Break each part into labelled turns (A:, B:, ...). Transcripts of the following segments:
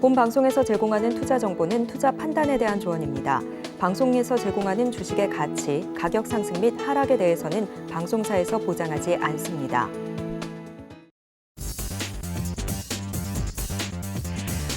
A: 본 방송에서 제공하는 투자 정보는 투자 판단에 대한 조언입니다. 방송에서 제공하는 주식의 가치, 가격 상승 및 하락에 대해서는 방송사에서 보장하지 않습니다.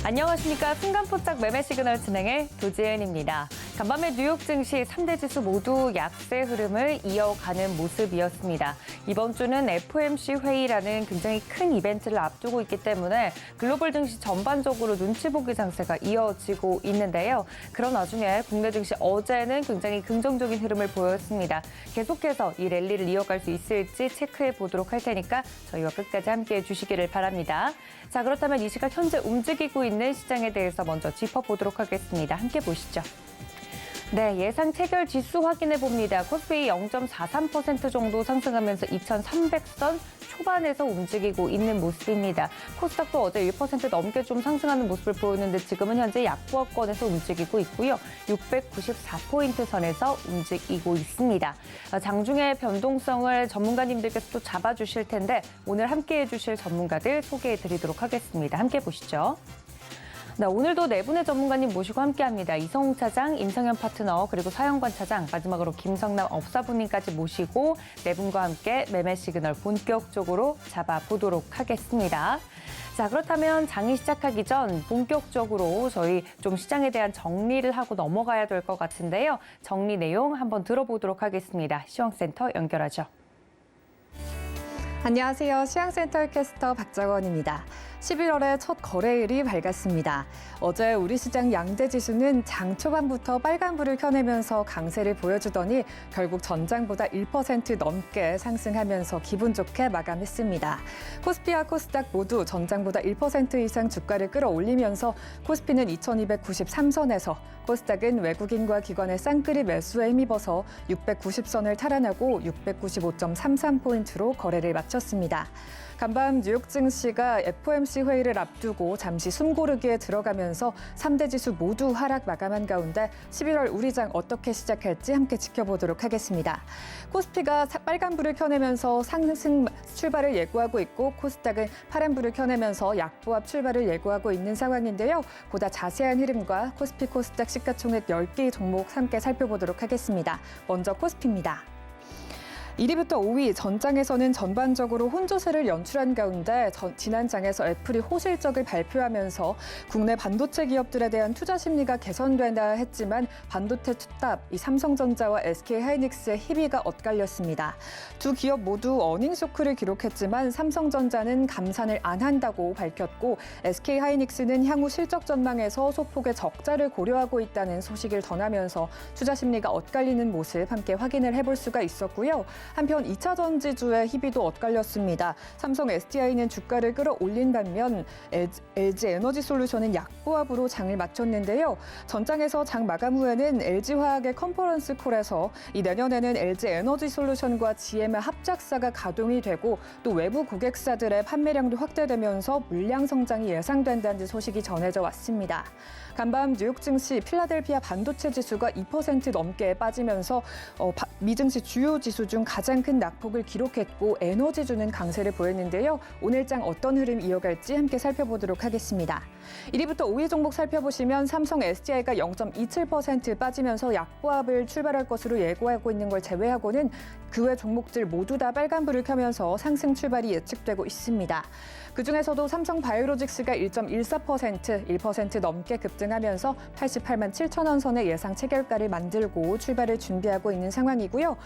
B: 안녕하십니까. 순간포착 매매 시그널 진행의 도지은입니다. 간밤에 뉴욕 증시 3대 지수 모두 약세 흐름을 이어가는 모습이었습니다. 이번 주는 FOMC 회의라는 굉장히 큰 이벤트를 앞두고 있기 때문에 글로벌 증시 전반적으로 눈치 보기 장세가 이어지고 있는데요. 그런 와중에 국내 증시 어제는 굉장히 긍정적인 흐름을 보였습니다. 계속해서 이 랠리를 이어갈 수 있을지 체크해 보도록 할 테니까 저희와 끝까지 함께해 주시기를 바랍니다. 자, 그렇다면 이 시각 현재 움직이고 있는 시장에 대해서 먼저 짚어보도록 하겠습니다. 함께 보시죠. 네, 예상 체결 지수 확인해 봅니다. 코스피 0.43% 정도 상승하면서 2,300선 초반에서 움직이고 있는 모습입니다. 코스닥도 어제 1% 넘게 좀 상승하는 모습을 보였는데 지금은 현재 약보합권에서 움직이고 있고요. 694포인트 선에서 움직이고 있습니다. 장중의 변동성을 전문가님들께서 또 잡아주실 텐데 오늘 함께해 주실 전문가들 소개해 드리도록 하겠습니다. 함께 보시죠. 네, 오늘도 네 분의 전문가님 모시고 함께합니다. 이성웅 차장, 임성현 파트너, 그리고 사영관 차장, 마지막으로 김성남 업사부님까지 모시고 네 분과 함께 매매 시그널 본격적으로 잡아보도록 하겠습니다. 자, 그렇다면 장이 시작하기 전 본격적으로 저희 좀 시장에 대한 정리를 하고 넘어가야 될 것 같은데요. 정리 내용 한번 들어보도록 하겠습니다. 시황센터 연결하죠.
C: 안녕하세요. 시황센터 캐스터 박정원입니다. 11월의 첫 거래일이 밝았습니다. 어제 우리 시장 양대 지수는 장 초반부터 빨간불을 켜내면서 강세를 보여주더니 결국 전장보다 1% 넘게 상승하면서 기분 좋게 마감했습니다. 코스피와 코스닥 모두 전장보다 1% 이상 주가를 끌어올리면서 코스피는 2293선에서 코스닥은 외국인과 기관의 쌍끌이 매수에 힘입어서 690선을 탈환하고 695.33포인트로 거래를 마쳤습니다. 간밤 뉴욕 증시가 FOMC 회의를 앞두고 잠시 숨고르기에 들어가면서 3대 지수 모두 하락 마감한 가운데 11월 우리장 어떻게 시작할지 함께 지켜보도록 하겠습니다. 코스피가 빨간불을 켜내면서 상승 출발을 예고하고 있고 코스닥은 파란불을 켜내면서 약보합 출발을 예고하고 있는 상황인데요. 보다 자세한 흐름과 코스피 코스닥 시가총액 10개 종목 함께 살펴보도록 하겠습니다. 먼저 코스피입니다. 1위부터 5위 전장에서는 전반적으로 혼조세를 연출한 가운데 지난 장에서 애플이 호실적을 발표하면서 국내 반도체 기업들에 대한 투자 심리가 개선된다 했지만 반도체 투탑 이 삼성전자와 SK하이닉스의 희비가 엇갈렸습니다. 두 기업 모두 어닝 쇼크를 기록했지만 삼성전자는 감산을 안 한다고 밝혔고 SK하이닉스는 향후 실적 전망에서 소폭의 적자를 고려하고 있다는 소식을 전하면서 투자 심리가 엇갈리는 모습 함께 확인을 해볼 수가 있었고요. 한편 2차 전지주의 희비도 엇갈렸습니다. 삼성 SDI는 주가를 끌어올린 반면 LG 에너지솔루션은 약보합으로 장을 마쳤는데요. 전장에서 장 마감 후에는 LG화학의 컨퍼런스 콜에서 내년에는 LG 에너지솔루션과 GM의 합작사가 가동이 되고 또 외부 고객사들의 판매량도 확대되면서 물량 성장이 예상된다는 소식이 전해져 왔습니다. 간밤 뉴욕 증시 필라델피아 반도체 지수가 2% 넘게 빠지면서 미증시 주요 지수 중 가장 큰 낙폭을 기록했고 에너지주는 강세를 보였는데요. 오늘장 어떤 흐름 이어갈지 함께 살펴보도록 하겠습니다. 1위부터 5위 종목 살펴보시면 삼성 SDI가 0.27% 빠지면서 약보합을 출발할 것으로 예고하고 있는 걸 제외하고는 그 외 종목들 모두 다 빨간불을 켜면서 상승 출발이 예측되고 있습니다. 그중에서도 삼성 바이오로직스가 1.14%, 1% 넘게 급등하면서 88만 7천 원 선의 예상 체결가를 만들고 출발을 준비하고 있는 상황이고요.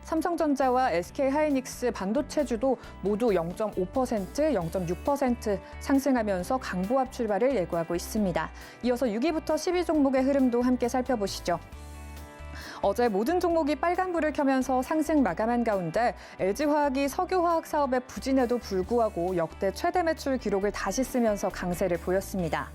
C: 삼성전자와 SK하이닉스 반도체주도 모두 0.5%, 0.6% 상승하면서 강보합 출발을 예고하고 있습니다. 이어서 6위부터 10위 종목의 흐름도 함께 살펴보시죠. 어제 모든 종목이 빨간불을 켜면서 상승 마감한 가운데 LG화학이 석유화학 사업의 부진에도 불구하고 역대 최대 매출 기록을 다시 쓰면서 강세를 보였습니다.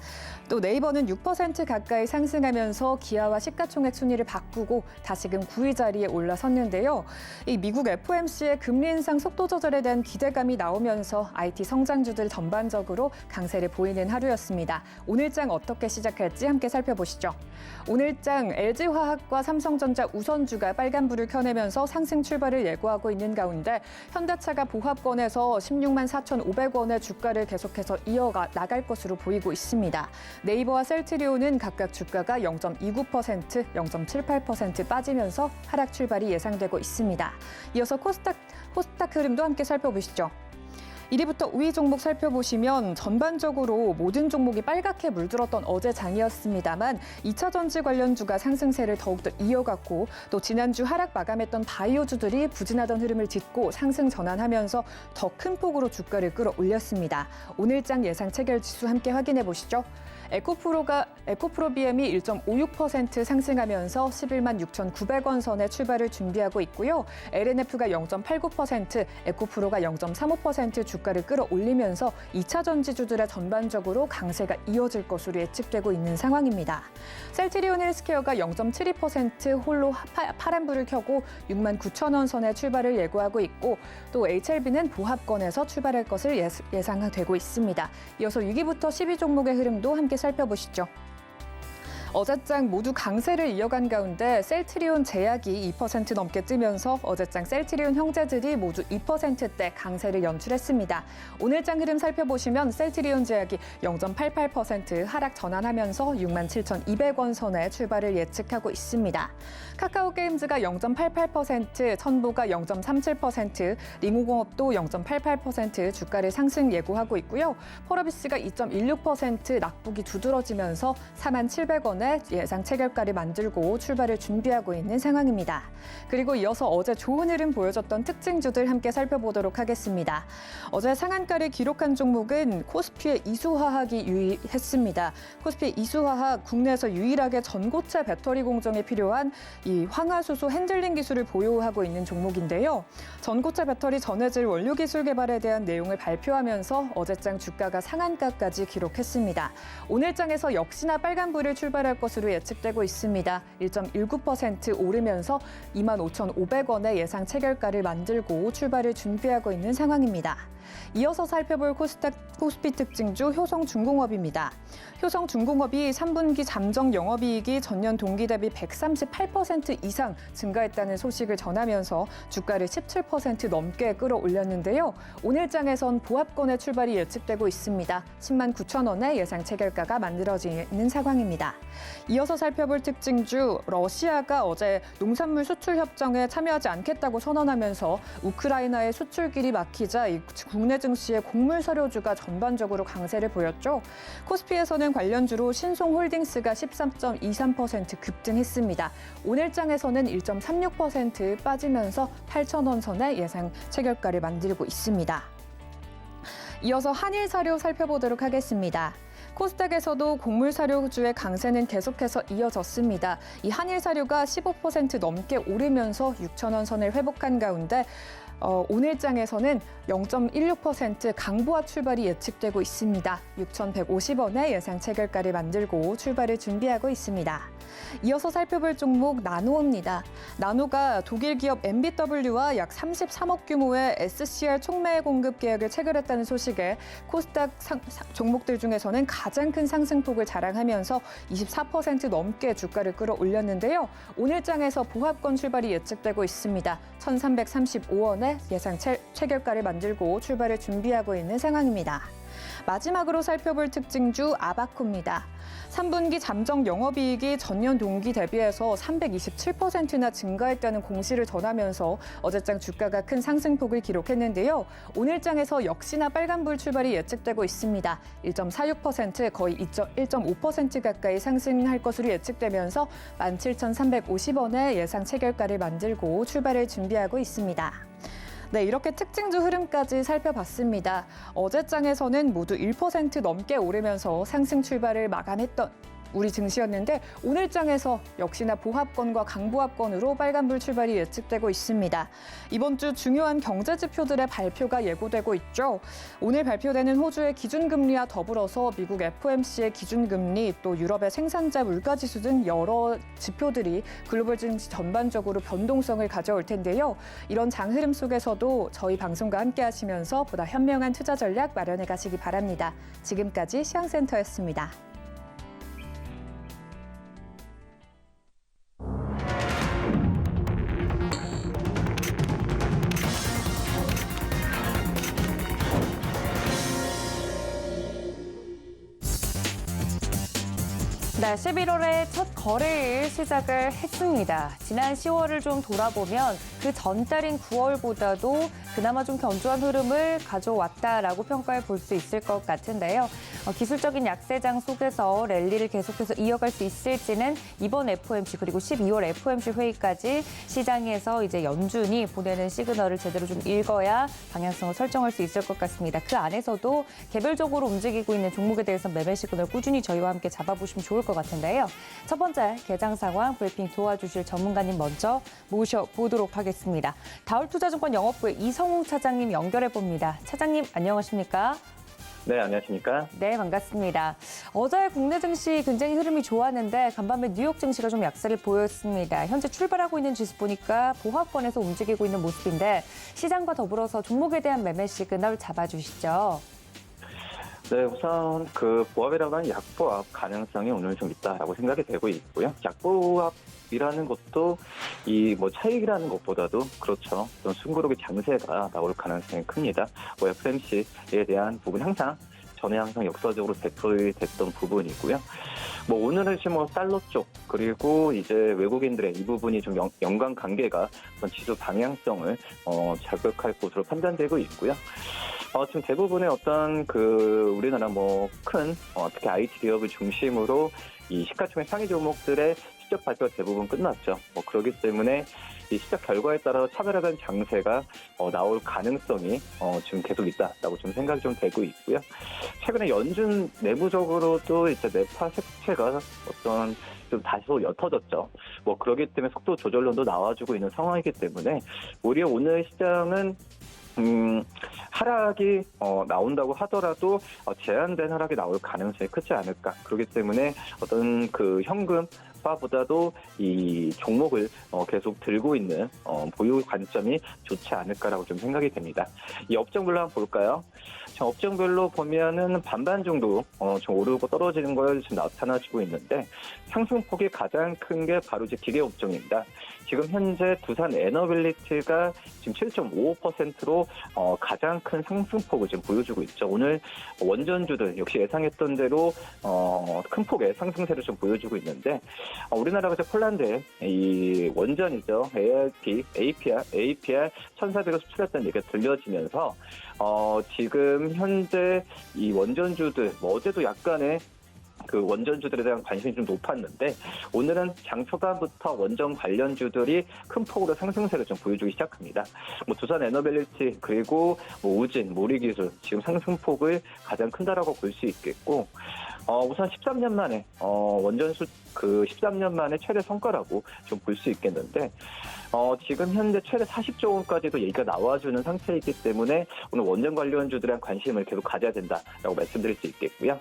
C: 또 네이버는 6% 가까이 상승하면서 기아와 시가총액 순위를 바꾸고 다시금 9위 자리에 올라섰는데요. 이 미국 FOMC의 금리 인상 속도 조절에 대한 기대감이 나오면서 IT 성장주들 전반적으로 강세를 보이는 하루였습니다. 오늘장 어떻게 시작할지 함께 살펴보시죠. 오늘장 LG화학과 삼성전자 투자 우선주가 빨간불을 켜내면서 상승 출발을 예고하고 있는 가운데 현대차가 보합권에서 16만 4,500원의 주가를 계속해서 나갈 것으로 보이고 있습니다. 네이버와 셀트리온은 각각 주가가 0.29%, 0.78% 빠지면서 하락 출발이 예상되고 있습니다. 이어서 코스닥 흐름도 함께 살펴보시죠. 1위부터 5위 종목 살펴보시면 전반적으로 모든 종목이 빨갛게 물들었던 어제 장이었습니다만 2차 전지 관련주가 상승세를 더욱더 이어갔고 또 지난주 하락 마감했던 바이오주들이 부진하던 흐름을 딛고 상승 전환하면서 더 큰 폭으로 주가를 끌어올렸습니다. 오늘장 예상 체결지수 함께 확인해 보시죠. 에코프로 BM이 1.56% 상승하면서 11만 6,900원 선에 출발을 준비하고 있고요. LNF가 0.89%, 에코프로가 0.35% 주가를 끌어올리면서 2차 전지주들의 전반적으로 강세가 이어질 것으로 예측되고 있는 상황입니다. 셀트리온 헬스케어가 0.72% 홀로 파란불을 켜고 6만 9천원 선에 출발을 예고하고 있고 또 HLB는 보합권에서 출발할 것을 예상되고 있습니다. 이어서 6위부터 10위 종목의 흐름도 함께 살펴보시죠. 어제장 모두 강세를 이어간 가운데 셀트리온 제약이 2% 넘게 뜨면서 어제장 셀트리온 형제들이 모두 2%대 강세를 연출했습니다. 오늘장 흐름 살펴보시면 셀트리온 제약이 0.88% 하락 전환하면서 67,200원 선에 출발을 예측하고 있습니다. 카카오게임즈가 0.88%, 천보가 0.37%, 링오공업도 0.88% 주가를 상승 예고하고 있고요. 펄어비스가 2.16% 낙폭이 두드러지면서 47,700원 예상 체결가를 만들고 출발을 준비하고 있는 상황입니다. 그리고 이어서 어제 좋은 흐름 보여줬던 특징주들 함께 살펴보도록 하겠습니다. 어제 상한가를 기록한 종목은 코스피의 이수화학이 유의했습니다. 코스피 이수화학 국내에서 유일하게 전고체 배터리 공정에 필요한 이 황화수소 핸들링 기술을 보유하고 있는 종목인데요. 전고체 배터리 전해질 원료 기술 개발에 대한 내용을 발표하면서 어제장 주가가 상한가까지 기록했습니다. 오늘장에서 역시나 빨간불을 출발할 것으로 예측되고 있습니다. 1.19% 오르면서 25,500원의 예상 체결가를 만들고 출발을 준비하고 있는 상황입니다. 이어서 살펴볼 코스피 특징주 효성중공업입니다. 효성중공업이 3분기 잠정 영업이익이 전년 동기 대비 138% 이상 증가했다는 소식을 전하면서 주가를 17% 넘게 끌어올렸는데요. 오늘장에선 보합권의 출발이 예측되고 있습니다. 10만 9천 원의 예상 체결가가 만들어지는 상황입니다. 이어서 살펴볼 특징주 러시아가 어제 농산물 수출 협정에 참여하지 않겠다고 선언하면서 우크라이나의 수출길이 막히자 국내 증시의 곡물 사료주가 전반적으로 강세를 보였죠. 코스피에서는 관련주로 신송홀딩스가 13.23% 급등했습니다. 오늘장에서는 1.36% 빠지면서 8,000원 선의 예상 체결가를 만들고 있습니다. 이어서 한일사료 살펴보도록 하겠습니다. 코스닥에서도 곡물 사료주의 강세는 계속해서 이어졌습니다. 이 한일사료가 15% 넘게 오르면서 6,000원 선을 회복한 가운데 오늘장에서는 0.16% 강보합 출발이 예측되고 있습니다. 6,150원의 예상 체결가를 만들고 출발을 준비하고 있습니다. 이어서 살펴볼 종목 나노입니다. 나노가 독일 기업 MBW와 약 33억 규모의 SCR 촉매 공급 계약을 체결했다는 소식에 코스닥 종목들 중에서는 가장 큰 상승폭을 자랑하면서 24% 넘게 주가를 끌어올렸는데요. 오늘장에서 보합권 출발이 예측되고 있습니다. 1,335원의 예상 체결가를 만들고 출발을 준비하고 있는 상황입니다. 마지막으로 살펴볼 특징주 아바코입니다. 3분기 잠정 영업이익이 전년 동기 대비해서 327%나 증가했다는 공시를 전하면서 어제장 주가가 큰 상승폭을 기록했는데요. 오늘장에서 역시나 빨간불 출발이 예측되고 있습니다. 1.46% 거의 1.5% 가까이 상승할 것으로 예측되면서 17,350원의 예상 체결가를 만들고 출발을 준비하고 있습니다. 네, 이렇게 특징주 흐름까지 살펴봤습니다. 어제장에서는 모두 1% 넘게 오르면서 상승 출발을 마감했던 우리 증시였는데 오늘장에서 역시나 보합권과 강보합권으로 빨간불 출발이 예측되고 있습니다. 이번 주 중요한 경제 지표들의 발표가 예고되고 있죠. 오늘 발표되는 호주의 기준금리와 더불어서 미국 FOMC의 기준금리, 또 유럽의 생산자 물가지수 등 여러 지표들이 글로벌 증시 전반적으로 변동성을 가져올 텐데요. 이런 장흐름 속에서도 저희 방송과 함께 하시면서 보다 현명한 투자 전략 마련해 가시기 바랍니다. 지금까지 시황센터였습니다.
B: 네, 11월에 첫 거래일 시작을 했습니다. 지난 10월을 좀 돌아보면 그 전달인 9월보다도 그나마 좀 견조한 흐름을 가져왔다라고 평가해 볼 수 있을 것 같은데요. 기술적인 약세장 속에서 랠리를 계속해서 이어갈 수 있을지는 이번 FOMC 그리고 12월 FOMC 회의까지 시장에서 이제 연준이 보내는 시그널을 제대로 좀 읽어야 방향성을 설정할 수 있을 것 같습니다. 그 안에서도 개별적으로 움직이고 있는 종목에 대해서 매매 시그널 꾸준히 저희와 함께 잡아보시면 좋을 것 같은데요. 첫 번째 개장 상황 브리핑 도와주실 전문가님 먼저 모셔보도록 하겠습니다. 다울투자증권 영업부의 이성웅 차장님 연결해 봅니다. 차장님 안녕하십니까?
D: 네, 안녕하십니까?
B: 네, 반갑습니다. 어제 국내 증시 굉장히 흐름이 좋았는데 간밤에 뉴욕 증시가 좀 약세를 보였습니다. 현재 출발하고 있는 지수 보니까 보합권에서 움직이고 있는 모습인데 시장과 더불어서 종목에 대한 매매 시그널 잡아주시죠.
D: 네, 우선 그 보합이라고 하는 약보합 가능성이 오늘 좀 있다라고 생각이 되고 있고요. 약보합이라는 것도 이 뭐 차익이라는 것보다도 그렇죠. 어떤 숨고르기 장세가 나올 가능성이 큽니다. FOMC에 대한 부분 항상 역사적으로 대표됐던 부분이고요. 오늘은 달러 쪽 그리고 이제 외국인들의 이 부분이 좀 연관 관계가 어떤 지수 방향성을 자극할 것으로 판단되고 있고요. 지금 대부분의 어떤 우리나라 큰 특히 IT 기업을 중심으로 이 시가총액 상위 종목들의 실적 발표가 대부분 끝났죠. 그렇기 때문에 이 시작 결과에 따라 차별화된 장세가 나올 가능성이 지금 계속 있다라고 좀 생각이 좀 되고 있고요. 최근에 연준 내부적으로도 이제 매파 색채가 어떤 좀 다시 옅어졌죠. 그렇기 때문에 속도 조절론도 나와주고 있는 상황이기 때문에 오히려 오늘 시장은 하락이 나온다고 하더라도 제한된 하락이 나올 가능성이 크지 않을까. 그렇기 때문에 어떤 현금화보다도 이 종목을 계속 들고 있는 보유 관점이 좋지 않을까라고 좀 생각이 됩니다. 이 업종별로 한번 볼까요? 업종별로 보면은 반반 정도 좀 오르고 떨어지는 걸 지금 나타나지고 있는데 상승폭이 가장 큰 게 바로 이제 기계 업종입니다. 지금 현재 두산 에너빌리티가 지금 7.55%로 가장 큰 상승폭을 지금 보여주고 있죠. 오늘 원전주들 역시 예상했던 대로 큰 폭의 상승세를 좀 보여주고 있는데 우리나라가 이제 폴란드에 이 원전이죠. APR 1,400을 수출했다는 얘기가 들려지면서 지금 현재 이 원전주들 어제도 약간의 그 원전주들에 대한 관심이 좀 높았는데 오늘은 장 초반부터 원전 관련주들이 큰 폭으로 상승세를 좀 보여주기 시작합니다. 두산 에너빌리티 그리고 우진, 모리기술 지금 상승폭을 가장 큰다라고 볼 수 있겠고 우선 13년 만에 원전수 13년 만에 최대 성과라고 좀 볼 수 있겠는데 지금 현재 최대 40조 원까지도 얘기가 나와주는 상태이기 때문에 오늘 원전 관련주들에 대한 관심을 계속 가져야 된다라고 말씀드릴 수 있겠고요.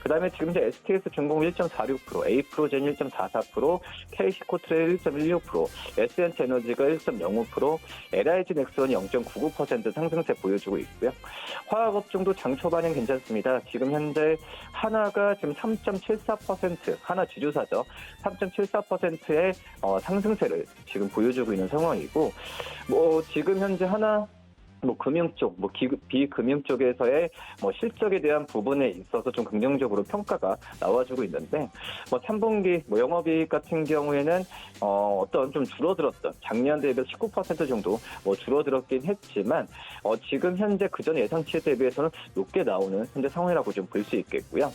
D: 그다음에 지금 이제 STS중공업 1.46%, A프로젠 1.44%, KC코트레일 1.16%, SN트에너지가 1.05%, LIG 넥스원이 0.99% 상승세 보여주고 있고요. 화학업종도 장 초반엔 괜찮습니다. 지금 현재 하나가 지금 3.74%, 하나 지주사죠. 3.74%의 상승세를 지금 보여주고 있는 상황이고, 지금 현재 하나 금융 쪽, 비금융 쪽에서의 실적에 대한 부분에 있어서 좀 긍정적으로 평가가 나와주고 있는데, 3분기 영업이익 같은 경우에는 어떤 좀 줄어들었던 작년 대비해서 19% 정도 줄어들었긴 했지만 지금 현재 그전 예상치에 대비해서는 높게 나오는 현재 상황이라고 좀 볼 수 있겠고요.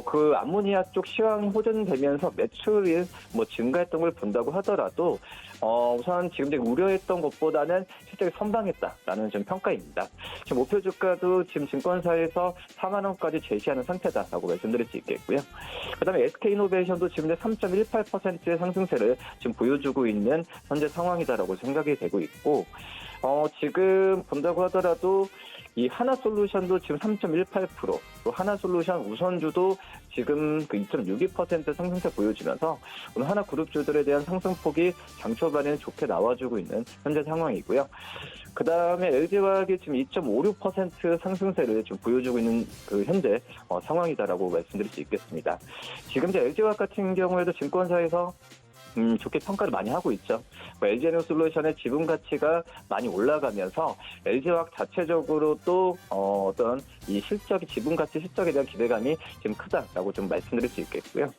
D: 그 암모니아 쪽 시황이 호전되면서 매출이 증가했던 걸 본다고 하더라도 우선 지금 우려했던 것보다는 실적이 선방했다라는 좀 평가입니다. 지금 목표 주가도 지금 증권사에서 4만 원까지 제시하는 상태다라고 말씀드릴 수 있겠고요. 그다음에 SK이노베이션도 지금 3.18%의 상승세를 지금 보여주고 있는 현재 상황이다라고 생각이 되고 있고, 지금 본다고 하더라도 이 하나솔루션도 지금 3.18%, 또 하나솔루션 우선주도 지금 2.62% 상승세 보여주면서 오늘 하나그룹주들에 대한 상승폭이 장 초반에는 좋게 나와주고 있는 현재 상황이고요. 그 다음에 LG화학이 지금 2.56% 상승세를 좀 보여주고 있는 현재 상황이다라고 말씀드릴 수 있겠습니다. 지금 이제 LG화학 같은 경우에도 증권사에서 좋게 평가를 많이 하고 있죠. LG에너솔루션의 지분 가치가 많이 올라가면서 LG화학 자체적으로 또 어떤 이 지분 가치 실적에 대한 기대감이 지금 크다라고 좀 말씀드릴 수 있겠고요.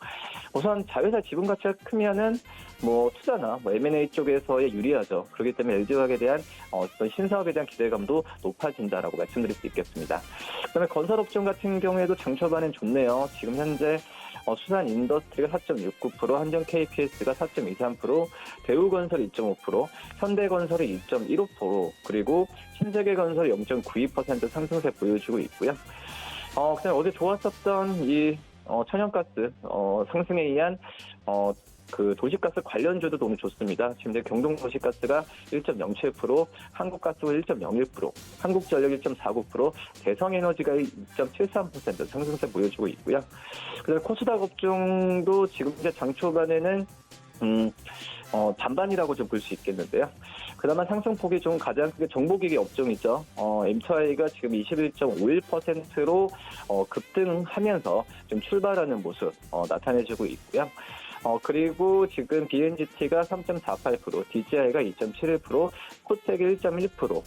D: 우선 자회사 지분 가치가 크면은 투자나 M&A 쪽에서의 유리하죠. 그렇기 때문에 LG화학에 대한 어떤 신사업에 대한 기대감도 높아진다라고 말씀드릴 수 있겠습니다. 그다음에 건설업종 같은 경우에도 장 초반엔 좋네요. 지금 현재 수산 인더스트리가 4.69%, 한정 KPS가 4.23%, 대우건설이 2.5%, 현대건설이 2.15%, 그리고 신세계건설이 0.92% 상승세 보여주고 있고요. 그냥 어제 좋았었던 이 천연가스 상승에 의한 그 도시가스 관련주도 너무 좋습니다. 지금 경동도시가스가 1.07%, 한국가스가 1.01%, 한국전력 1.49%, 대성에너지가 2.73% 상승세 보여주고 있고요. 그다음에 코스닥 업종도 지금 이제 장 초반에는 반반이라고 좀 볼 수 있겠는데요. 그나마 상승폭이 좀 가장 크게 정보기기 업종이죠. MTI가 지금 21.51%로 급등하면서 좀 출발하는 모습 나타내주고 있고요. 그리고 지금 BNGT가 3.48%, DGI가 2.71%, 코텍이 1.1%,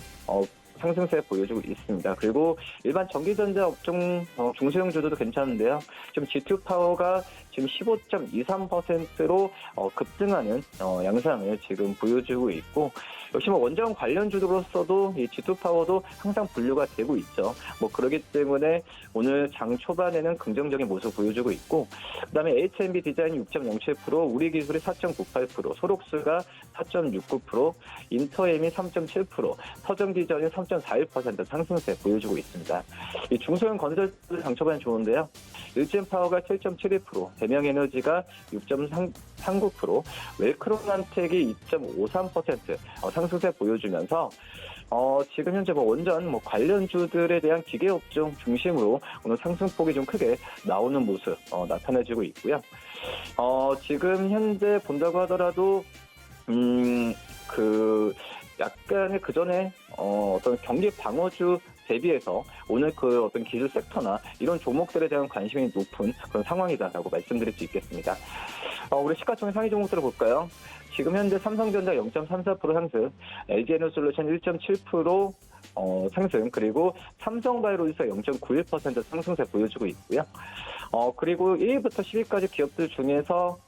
D: 상승세 보여주고 있습니다. 그리고 일반 전기전자 업종 중소형주도 괜찮은데요. 지금 G2 파워가 지금 15.23%로 급등하는 양상을 지금 보여주고 있고, 역시 원자원 관련주로서도 이 G2 파워도 항상 분류가 되고 있죠. 그러기 때문에 오늘 장 초반에는 긍정적인 모습 보여주고 있고, 그다음에 H&B 디자인이 6.07%, 우리기술이 4.98%, 소록스가 4.69%, 인터엠이 3.7%, 서정기전이 3.41% 상승세 보여주고 있습니다. 이 중소형 건설도 장 초반에 좋은데요. 일젠파워가 7.72%, 대명에너지가 6.39%, 웰크론한텍이 2.53% 상승세 보여주면서 지금 현재 원전 관련주들에 대한 기계업종 중심으로 오늘 상승폭이 좀 크게 나오는 모습 나타내지고 있고요. 지금 현재 본다고 하더라도 약간의 그 전에 어떤 경기 방어주 대비해서 오늘 그 어떤 기술 섹터나 이런 종목들에 대한 관심이 높은 그런 상황이다라고 말씀드릴 수 있겠습니다. 우리 시가총액 상위 종목들을 볼까요? 지금 현재 삼성전자 0.34% 상승, LG에너솔루션 1.7% 상승, 그리고 삼성바이오로직스가 0.91% 상승세 보여주고 있고요. 그리고 1위부터 10위까지 기업들 중에서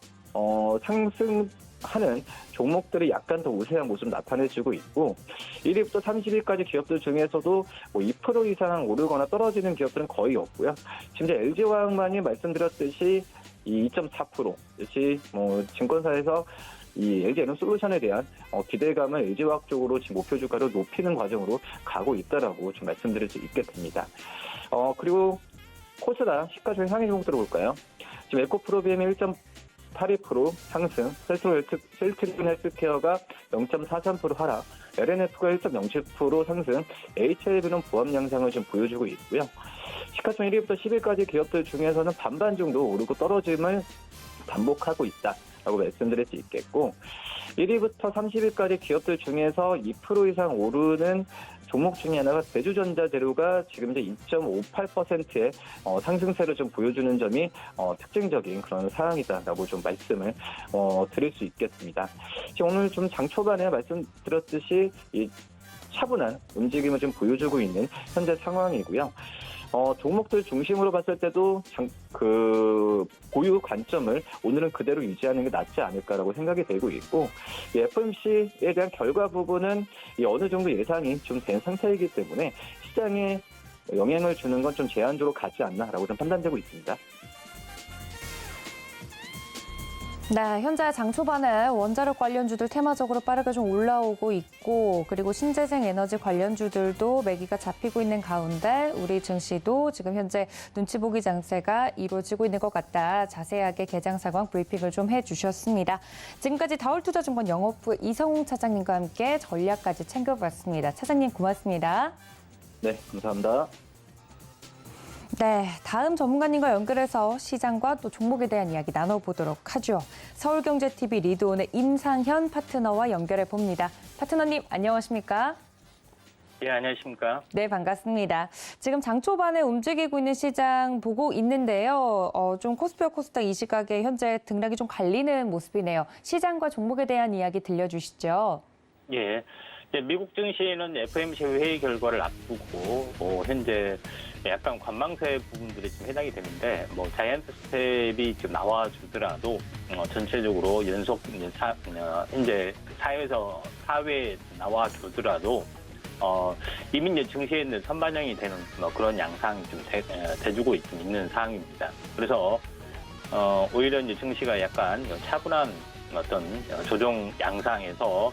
D: 상승하는 종목들이 약간 더 우세한 모습 나타내주고 있고, 1위부터 30위까지 기업들 중에서도 2% 이상 오르거나 떨어지는 기업들은 거의 없고요. 지금 LG화학만이 말씀드렸듯이 이 2.4%, 역시 증권사에서 이 LG에너솔루션에 대한 기대감을 LG화학 쪽으로 지금 목표 주가를 높이는 과정으로 가고 있다라고 좀 말씀드릴 수 있겠습니다. 그리고 코스닥 시가총액 상위 종목들을 볼까요? 지금 에코프로비엠이 1.82% 상승, 셀트리온 헬스케어가 0.43% 하락, LNF가 1.07% 상승, HLB는 보합 양상을 좀 보여주고 있고요. 시가총액 1위부터 10위까지 기업들 중에서는 반반 정도 오르고 떨어짐을 반복하고 있다라고 말씀드릴 수 있겠고, 1위부터 30위까지 기업들 중에서 2% 이상 오르는 종목 중에 하나가 대주전자재료가 지금 이제 2.58%의 상승세를 좀 보여주는 점이 특징적인 그런 사항이다라고 좀 말씀을 드릴 수 있겠습니다. 지금 오늘 좀 장 초반에 말씀드렸듯이 이 차분한 움직임을 좀 보여주고 있는 현재 상황이고요. 종목들 중심으로 봤을 때도 보유 관점을 오늘은 그대로 유지하는 게 낫지 않을까라고 생각이 되고 있고, 이 FOMC에 대한 결과 부분은 어느 정도 예상이 좀 된 상태이기 때문에 시장에 영향을 주는 건 좀 제한적으로 가지 않나라고 좀 판단되고 있습니다.
B: 네, 현재 장 초반에 원자력 관련주들 테마적으로 빠르게 좀 올라오고 있고, 그리고 신재생 에너지 관련주들도 매기가 잡히고 있는 가운데 우리 증시도 지금 현재 눈치 보기 장세가 이루어지고 있는 것 같다. 자세하게 개장 상황 브리핑을 좀 해주셨습니다. 지금까지 다올투자증권 영업부 이성웅 차장님과 함께 전략까지 챙겨봤습니다. 차장님 고맙습니다.
D: 네, 감사합니다.
B: 네, 다음 전문가님과 연결해서 시장과 또 종목에 대한 이야기 나눠보도록 하죠. 서울경제TV 리드온의 임상현 파트너와 연결해 봅니다. 파트너님, 안녕하십니까?
E: 예, 안녕하십니까.
B: 네, 반갑습니다. 지금 장 초반에 움직이고 있는 시장 보고 있는데요. 좀 코스피와 코스닥 이 시각에 현재 등락이 좀 갈리는 모습이네요. 시장과 종목에 대한 이야기 들려주시죠.
E: 예. 이제 미국 증시는 FOMC 회의 결과를 앞두고 현재 약간 관망세 부분들이 좀 해당이 되는데 자이언트 스텝이 좀 나와주더라도 전체적으로 연속 현재 사회에 나와주더라도 이미 이제 증시에 있는 선반영이 되는 그런 양상이 좀 돼주고 있는 상황입니다. 그래서 오히려 이제 증시가 약간 차분한 어떤 조정 양상에서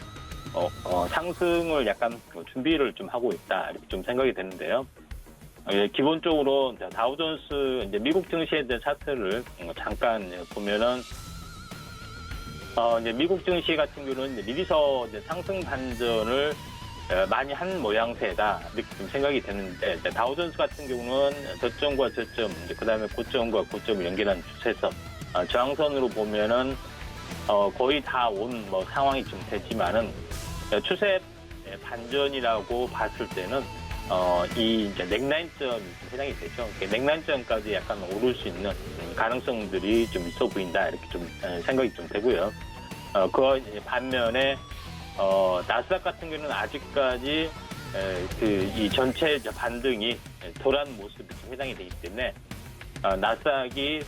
E: 상승을 약간 준비를 좀 하고 있다 이렇게 좀 생각이 되는데요. 기본적으로 다우존스 이제 미국 증시에 대한 차트를 잠깐 보면은 이제 미국 증시 같은 경우는 미리서 이제 상승 반전을 많이 한 모양새다 이렇게 좀 생각이 되는데 다우존스 같은 경우는 저점과 저점, 그다음에 고점과 고점을 연결한 추세선, 저항선으로 보면은 거의 다 온 상황이 좀 되지만은 추세 반전이라고 봤을 때는 이 이제 넥라인점이 해당이 되죠. 넥라인점까지 약간 오를 수 있는 가능성들이 좀 있어 보인다 이렇게 좀 생각이 좀 되고요. 그 반면에 나스닥 같은 경우는 아직까지 이 전체 반등이 덜한 모습이 좀 해당이 되기 때문에 나스닥이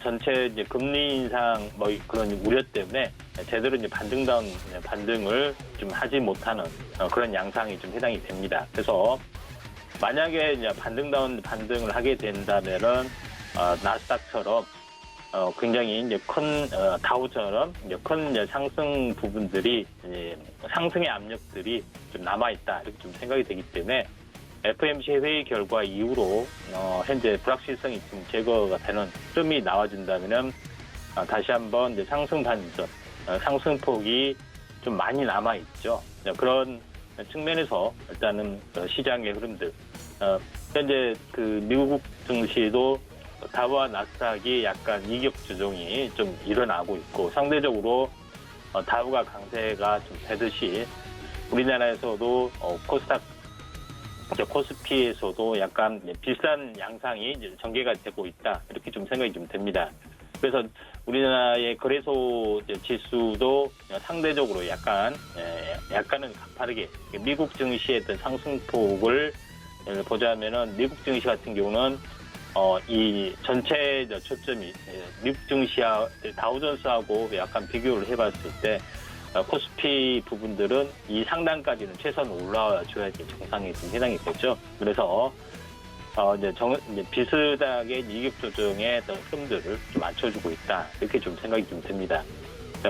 E: 전체 이제 금리 인상 그런 우려 때문에 제대로 이제 반등다운 반등을 좀 하지 못하는 그런 양상이 좀 해당이 됩니다. 그래서 만약에 이제 반등다운 반등을 하게 된다면은 나스닥처럼 굉장히 이제 큰 다우처럼 이제 큰 이제 상승 부분들이 이제 상승의 압력들이 좀 남아 있다 이렇게 좀 생각이 되기 때문에 FOMC 회의 결과 이후로 현재 불확실성이 좀 제거가 되는 흐름이 나와준다면은 다시 한번 이제 상승 반전, 상승폭이 좀 많이 남아 있죠. 그런 측면에서 일단은 시장의 흐름들, 현재 미국 증시도 다우와 나스닥이 약간 이격 조정이 좀 일어나고 있고 상대적으로 다우가 강세가 좀 되듯이 우리나라에서도 코스피에서도 약간 비싼 양상이 이제 전개가 되고 있다 이렇게 좀 생각이 좀 됩니다. 그래서 우리나라의 거래소 지수도 상대적으로 약간은 가파르게 미국 증시의 어떤 상승폭을 보자면은 미국 증시 같은 경우는 이 전체 초점이 미국 증시와 다우존스하고 약간 비교를 해봤을 때 코스피 부분들은 이 상단까지는 최소한 올라와줘야지 정상에 좀 해당이 되죠. 그래서 이제 비슷하게 이격 조정의 어떤 흐름들을 좀 맞춰주고 있다 이렇게 좀 생각이 좀 듭니다.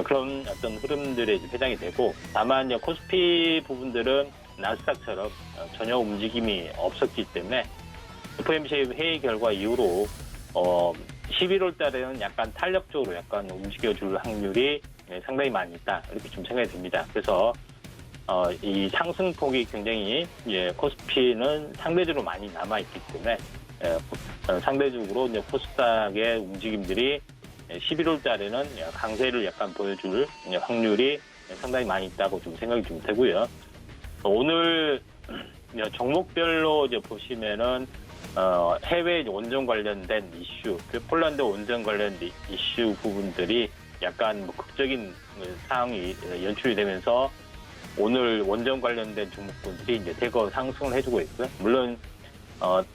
E: 그런 어떤 흐름들에 해당이 되고 다만 이제 코스피 부분들은 나스닥처럼 전혀 움직임이 없었기 때문에 FOMC 회의 결과 이후로 11월 달에는 약간 탄력적으로 약간 움직여줄 확률이 상당히 많이 있다 이렇게 좀 생각이 듭니다. 그래서 이 상승폭이 굉장히 코스피는 상대적으로 많이 남아 있기 때문에 상대적으로 이제 코스닥의 움직임들이 11월 달에는 강세를 약간 보여줄 확률이 상당히 많이 있다고 좀 생각이 좀 되고요. 오늘 종목별로 이제 보시면은 해외 원전 관련된 이슈, 폴란드 원전 관련된 이슈 부분들이 약간 극적인 상황이 연출이 되면서 오늘 원전 관련된 종목군들이 이제 대거 상승을 해주고 있고요. 물론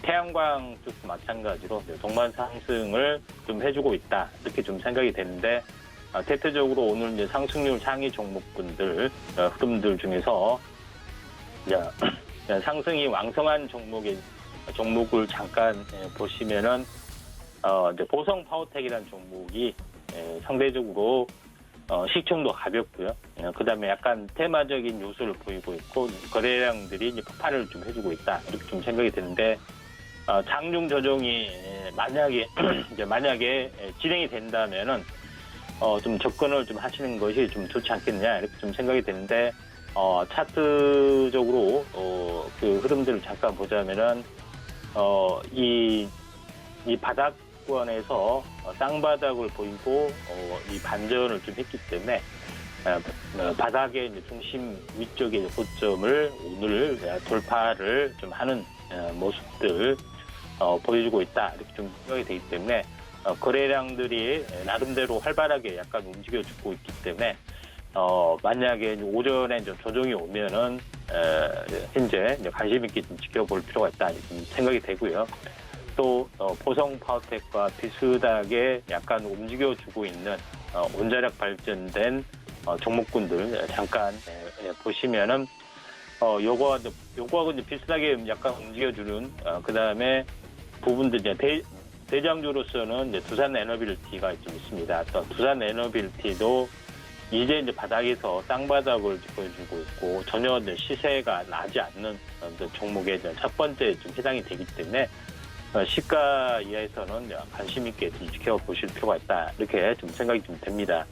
E: 태양광 쪽도 마찬가지로 동반 상승을 좀 해주고 있다 이렇게 좀 생각이 되는데 대표적으로 오늘 이제 상승률 상위 종목군들 흐름들 중에서 상승이 왕성한 종목을 잠깐 보시면은 이제 보성 파워텍이라는 종목이 상대적으로 시총도 가볍고요. 그다음에 약간 테마적인 요소를 보이고 있고 거래량들이 이제 폭발을 좀 해주고 있다 이렇게 좀 생각이 되는데 장중 조정이 만약에 진행이 된다면은 좀 접근을 좀 하시는 것이 좀 좋지 않겠느냐 이렇게 좀 생각이 되는데 차트적으로 그 흐름들을 잠깐 보자면은 이 바닥권에서 쌍바닥을 보이고 이 반전을 좀 했기 때문에 바닥의 이제 중심 위쪽의 고점을 오늘 돌파를 좀 하는 모습들 보여주고 있다 이렇게 좀 생각이 되기 때문에 거래량들이 나름대로 활발하게 약간 움직여주고 있기 때문에 만약에 오전에 좀 조정이 오면은 현재 이제 관심 있게 좀 지켜볼 필요가 있다 생각이 되고요. 또 보성 파워텍과 비슷하게 약간 움직여주고 있는 원자력 발전된 종목군들 잠깐 보시면은 요거하고 이제 비슷하게 약간 움직여주는 그 다음에 부분들 이제 대장주로서는 이제 두산 에너빌티가 좀 있습니다. 또 두산 에너빌티도 이제 바닥에서 땅바닥을 보여주고 있고 전혀 이제 시세가 나지 않는 종목의 첫 번째 좀 해당이 되기 때문에 시가 이하에서는 관심 있게 좀 지켜보실 필요가 있다 이렇게 좀 생각이 좀 됩니다.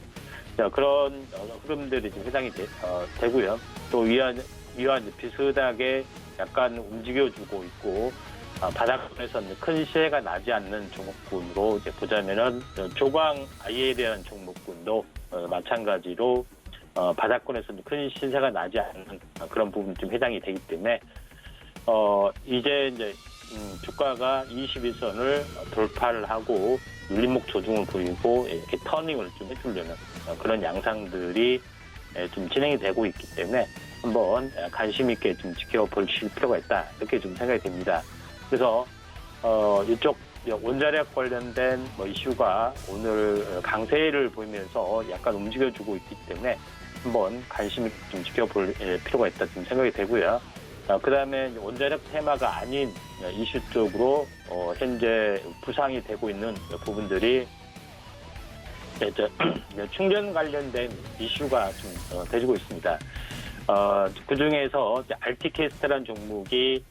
E: 자, 그런 흐름들이 좀 해당이 되고요. 또 위와 비슷하게 약간 움직여주고 있고 바닥권에서 큰 시세가 나지 않는 종목군으로 이제 보자면은 조광 IL이라는 종목군도 마찬가지로 바닥권에서 큰 시세가 나지 않는 그런 부분이 좀 해당이 되기 때문에 이제 주가가 21선을 돌파를 하고 눌림목 조정을 보이고 이렇게 터닝을 좀 해주려는 그런 양상들이 좀 진행이 되고 있기 때문에 한번 관심 있게 좀 지켜보실 필요가 있다 이렇게 좀 생각이 됩니다. 그래서 이쪽 원자력 관련된 이슈가 오늘 강세를 보이면서 약간 움직여주고 있기 때문에 한번 관심 있게 좀 지켜볼 필요가 있다 좀 생각이 되고요. 그 다음에 원자력 테마가 아닌 이슈 쪽으로 현재 부상이 되고 있는 부분들이 충전 관련된 이슈가 좀 되지고 있습니다. 그 중에서 RT캐스트라는 종목이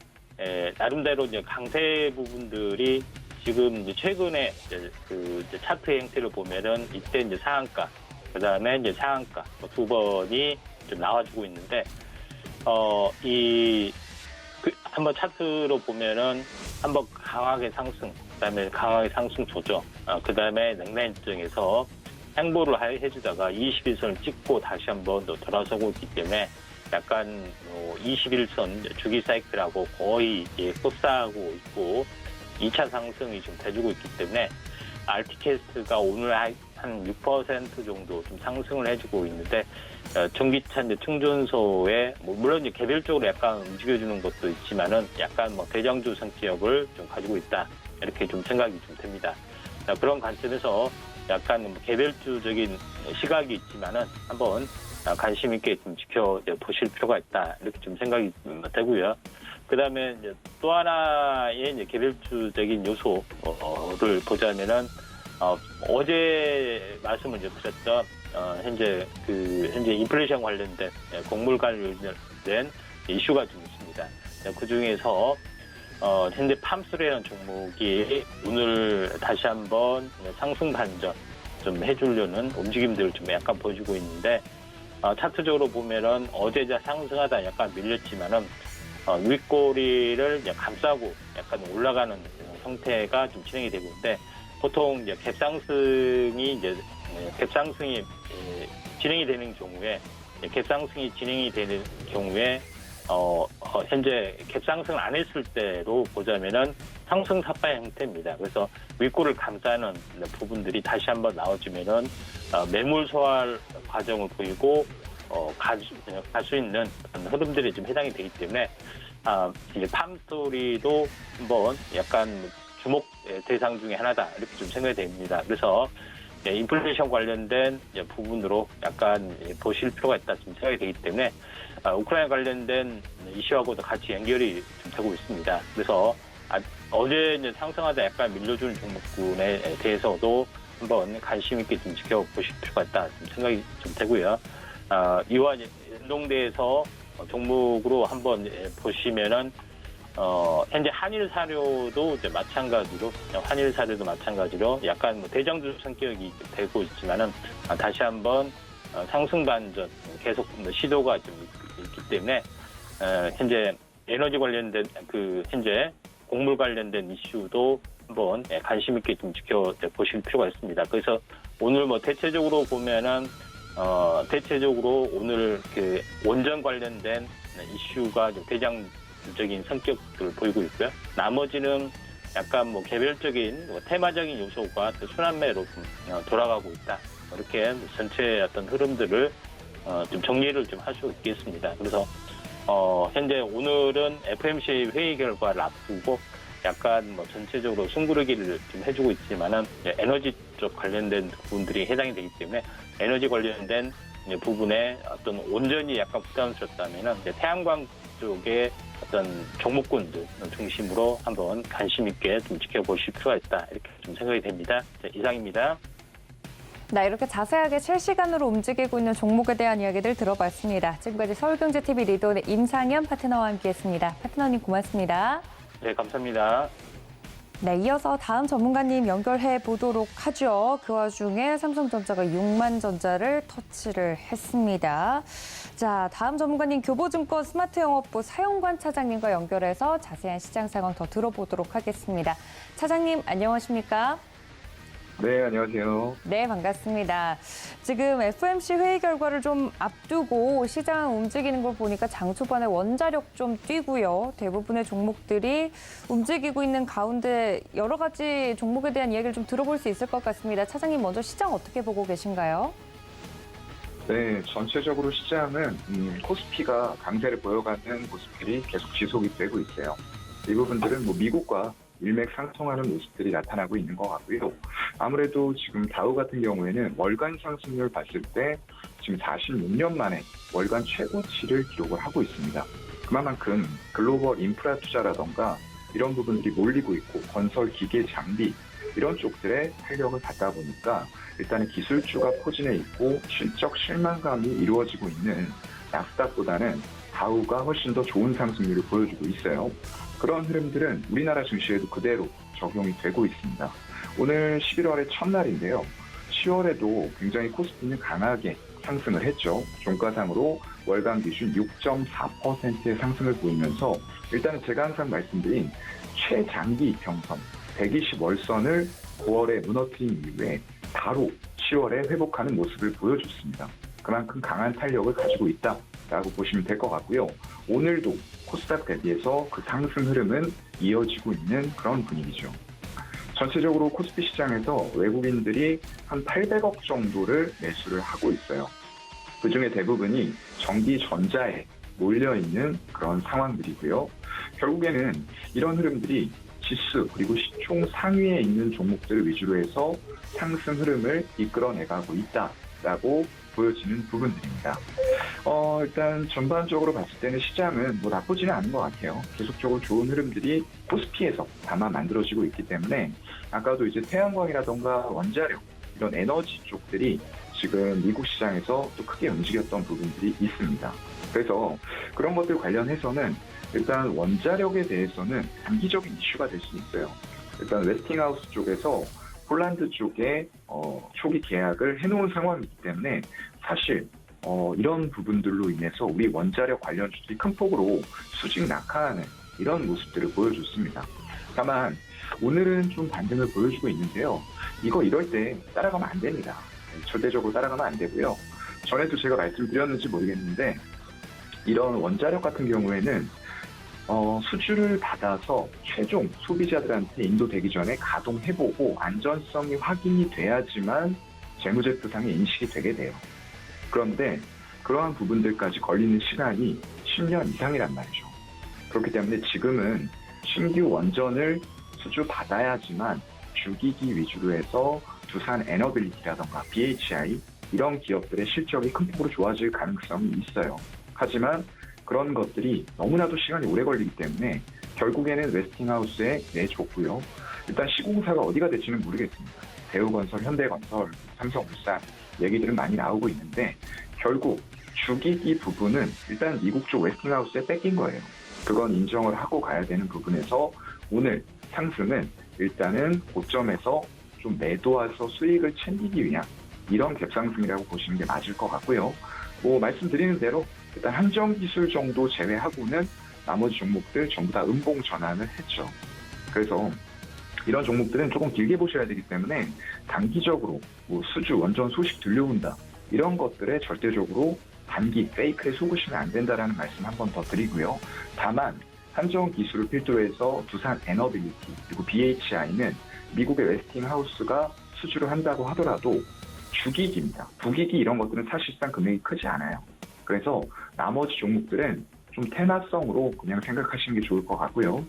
E: 나름대로 이제 강세 부분들이 지금 이제 최근에 그 차트 형태를 보면은 이때 이제 상한가, 그 다음에 이제 상한가 두 번이 좀 나와주고 있는데 한번 차트로 보면은 한번 강하게 상승, 그다음에 강하게 상승 조정, 그다음에 냉랭증에서 행보를 해주다가 21선을 찍고 다시 한번 더 돌아서고 있기 때문에 약간 21선 주기 사이클하고 거의 흡사하고 있고 2차 상승이 좀 돼주고 있기 때문에 RT캐스트가 오늘 한 6% 정도 좀 상승을 해주고 있는데 전기차 이제 충전소에 물론 이제 개별적으로 약간 움직여주는 것도 있지만은 약간 대장주 성격을 좀 가지고 있다 이렇게 좀 생각이 좀 됩니다. 그런 관점에서 약간 개별주적인 시각이 있지만은 한번 관심 있게 좀 지켜보실 필요가 있다 이렇게 좀 생각이 되고요. 그 다음에 또 하나의 이제 개별주적인 요소를 보자면은 어제 말씀을 드렸던 현재 인플레이션 관련된 곡물 관련된 이슈가 좀 있습니다. 그 중에서 현재 팜스라는 종목이 오늘 다시 한번 상승 반전 좀 해주려는 움직임들을 좀 약간 보여주고 있는데 차트적으로 보면은 어제 상승하다 약간 밀렸지만은 윗꼬리를 감싸고 약간 올라가는 형태가 좀 진행이 되고 있는데 보통 이제 갭상승이 진행이 되는 경우에 현재 갭상승을 안 했을 때로 보자면은 상승 삭발 형태입니다. 그래서 윗골을 감싸는 부분들이 다시 한번 나와주면은 매물 소화 과정을 보이고 갈 수 있는 흐름들이 좀 해당이 되기 때문에 이제 팜스토리도 한번 약간 주목 대상 중에 하나다 이렇게 좀 생각이 됩니다. 그래서 인플레이션 관련된 부분으로 약간 보실 필요가 있다 좀 생각이 되기 때문에 우크라이나 관련된 이슈하고도 같이 연결이 좀 되고 있습니다. 그래서 어제 이제 상승하다 약간 밀려주는 종목군에 대해서도 한번 관심 있게 좀 지켜보실 필요가 있다 좀 생각이 좀 되고요. 이와 연동돼서 종목으로 한번 보시면은 현재 한일 사료도 이제 마찬가지로 약간 대장주 성격이 되고 있지만은 다시 한번 상승 반전 계속 시도가 좀 있기 때문에 현재 에너지 관련된 현재 곡물 관련된 이슈도 한번 관심 있게 좀 지켜보실 필요가 있습니다. 그래서 오늘 대체적으로 보면은 대체적으로 오늘 그 원전 관련된 이슈가 좀 대장적인 성격을 보이고 있고요. 나머지는 약간 뭐 개별적인 테마적인 요소가 순환매로 좀 돌아가고 있다. 이렇게 전체 어떤 흐름들을 좀 정리를 좀 할 수 있겠습니다. 그래서 현재 오늘은 FOMC 회의 결과를 앞두고 약간 뭐 전체적으로 숨구르기를 좀 해주고 있지만은 에너지 쪽 관련된 부분들이 해당이 되기 때문에 에너지 관련된 부분에 어떤 온전히 약간 부담스럽다면은 태양광 쪽의 어떤 종목군들 중심으로 한번 관심 있게 좀 지켜보실 필요가 있다. 이렇게 좀 생각이 됩니다. 자, 이상입니다.
B: 네, 이렇게 자세하게 실시간으로 움직이고 있는 종목에 대한 이야기들 들어봤습니다. 지금까지 서울경제TV 리더의 임상현 파트너와 함께했습니다. 파트너님 고맙습니다.
E: 네, 감사합니다.
B: 네, 이어서 다음 전문가님 연결해 보도록 하죠. 그 와중에 삼성전자가 6만 전자를 터치를 했습니다. 자, 다음 전문가님 교보증권 스마트영업부 사용관 차장님과 연결해서 자세한 시장 상황 더 들어보도록 하겠습니다. 차장님, 안녕하십니까?
F: 네, 안녕하세요.
B: 네, 반갑습니다. 지금 FOMC 회의 결과를 좀 앞두고 시장 움직이는 걸 보니까 장 초반에 원자력 좀 뛰고요. 대부분의 종목들이 움직이고 있는 가운데 여러 가지 종목에 대한 이야기를 좀 들어볼 수 있을 것 같습니다. 차장님, 먼저 시장 어떻게 보고 계신가요?
F: 네, 전체적으로 시장은 코스피가 강세를 보여가는 모습들이 계속 지속이 되고 있어요. 이 부분들은 뭐 미국과 일맥상통하는 모습들이 나타나고 있는 것 같고요. 아무래도 지금 다우 같은 경우에는 월간 상승률 봤을 때 지금 46년 만에 월간 최고치를 기록을 하고 있습니다. 그만큼 글로벌 인프라 투자라던가 이런 부분들이 몰리고 있고 건설 기계 장비 이런 쪽들에 탄력을 받다 보니까 일단은 기술주가 포진해 있고 실적 실망감이 이루어지고 있는 나스닥보다는 다우가 훨씬 더 좋은 상승률을 보여주고 있어요. 그런 흐름들은 우리나라 증시에도 그대로 적용이 되고 있습니다. 오늘 11월의 첫날인데요. 10월에도 굉장히 코스피는 강하게 상승을 했죠. 종가상으로 월간 기준 6.4%의 상승을 보이면서 일단은 제가 항상 말씀드린 최장기 이평선 120월선을 9월에 무너뜨린 이후에 바로 10월에 회복하는 모습을 보여줬습니다. 그만큼 강한 탄력을 가지고 있다라고 보시면 될 것 같고요. 오늘도 코스닥 대비해서 그 상승 흐름은 이어지고 있는 그런 분위기죠. 전체적으로 코스피 시장에서 외국인들이 한 800억 정도를 매수를 하고 있어요. 그중에 대부분이 전기 전자에 몰려있는 그런 상황들이고요. 결국에는 이런 흐름들이 지수 그리고 시총 상위에 있는 종목들 위주로 해서 상승 흐름을 이끌어내가고 있다라고 보여지는 부분들입니다. 일단 전반적으로 봤을 때는 시장은 뭐 나쁘지는 않은 것 같아요. 계속적으로 좋은 흐름들이 코스피에서 다만 만들어지고 있기 때문에 아까도 이제 태양광이라던가 원자력 이런 에너지 쪽들이 지금 미국 시장에서 또 크게 움직였던 부분들이 있습니다. 그래서 그런 것들 관련해서는 일단 원자력에 대해서는 단기적인 이슈가 될 수 있어요. 일단 웨스팅하우스 쪽에서 폴란드 쪽에 초기 계약을 해놓은 상황이기 때문에 사실 이런 부분들로 인해서 우리 원자력 관련주들이 큰 폭으로 수직 낙하하는 이런 모습들을 보여줬습니다. 다만 오늘은 좀 반등을 보여주고 있는데요. 이럴 때 따라가면 안 됩니다. 절대적으로 따라가면 안 되고요. 전에도 제가 말씀드렸는지 모르겠는데 이런 원자력 같은 경우에는 수주를 받아서 최종 소비자들한테 인도되기 전에 가동해보고 안전성이 확인이 돼야지만 재무제표상의 인식이 되게 돼요. 그런데 그러한 부분들까지 걸리는 시간이 10년 이상이란 말이죠. 그렇기 때문에 지금은 신규 원전을 수주 받아야지만 주기기 위주로 해서 두산 에너빌리티라던가 BHI 이런 기업들의 실적이 큰 폭으로 좋아질 가능성이 있어요. 하지만 그런 것들이 너무나도 시간이 오래 걸리기 때문에 결국에는 웨스팅하우스에 내줬고요. 일단 시공사가 어디가 될지는 모르겠습니다. 대우건설, 현대건설, 삼성물산 얘기들은 많이 나오고 있는데 결국 주기기 부분은 일단 미국 쪽 웨스팅하우스에 뺏긴 거예요. 그건 인정을 하고 가야 되는 부분에서 오늘 상승은 일단은 고점에서 좀 매도와서 수익을 챙기기 위한 이런 갭상승이라고 보시는 게 맞을 것 같고요. 말씀드리는 대로 일단 한정기술 정도 제외하고는 나머지 종목들 전부 다 음봉 전환을 했죠. 그래서 이런 종목들은 조금 길게 보셔야 되기 때문에 단기적으로 수주 원전 소식 들려온다 이런 것들에 절대적으로 단기 페이크에 속으시면 안 된다라는 말씀 한 번 더 드리고요. 다만 한정 기술을 필두로 해서 두산 에너빌리티 그리고 BHI는 미국의 웨스팅하우스가 수주를 한다고 하더라도 주기기입니다. 부기기 이런 것들은 사실상 금액이 크지 않아요. 그래서 나머지 종목들은 좀 테마성으로 그냥 생각하시는 게 좋을 것 같고요.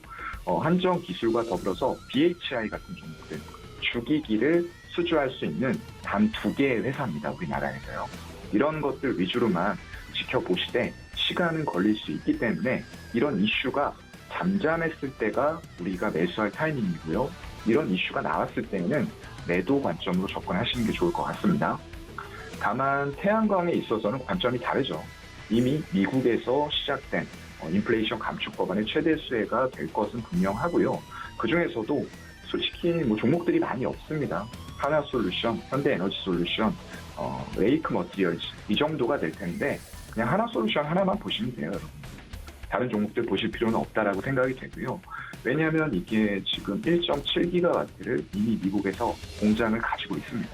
F: 한정 기술과 더불어서 BHI 같은 종목들 주기기를 수주할 수 있는 단 2개의 회사입니다. 우리나라에서요. 이런 것들 위주로만 지켜보시되 시간은 걸릴 수 있기 때문에 이런 이슈가 잠잠했을 때가 우리가 매수할 타이밍이고요. 이런 이슈가 나왔을 때는 매도 관점으로 접근하시는 게 좋을 것 같습니다. 다만 태양광에 있어서는 관점이 다르죠. 이미 미국에서 시작된 인플레이션 감축 법안의 최대 수혜가 될 것은 분명하고요. 그중에서도 솔직히 종목들이 많이 없습니다. 하나솔루션, 현대에너지솔루션, 레이크 머티리얼즈 이 정도가 될 텐데 그냥 하나솔루션 하나만 보시면 돼요, 여러분. 다른 종목들 보실 필요는 없다라고 생각이 되고요. 왜냐하면 이게 지금 1.7기가와트를 이미 미국에서 공장을 가지고 있습니다.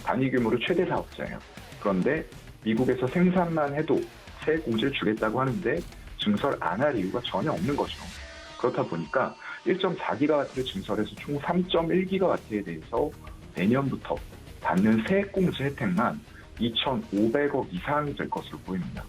F: 단위 규모로 최대 사업자예요. 그런데 미국에서 생산만 해도 세액 공제를 주겠다고 하는데 증설 안 할 이유가 전혀 없는 거죠. 그렇다 보니까 1.4기가와트를 증설해서 총 3.1기가와트에 대해서 내년부터 받는 세액 공제 혜택만 2,500억 이상이 될 것으로 보입니다.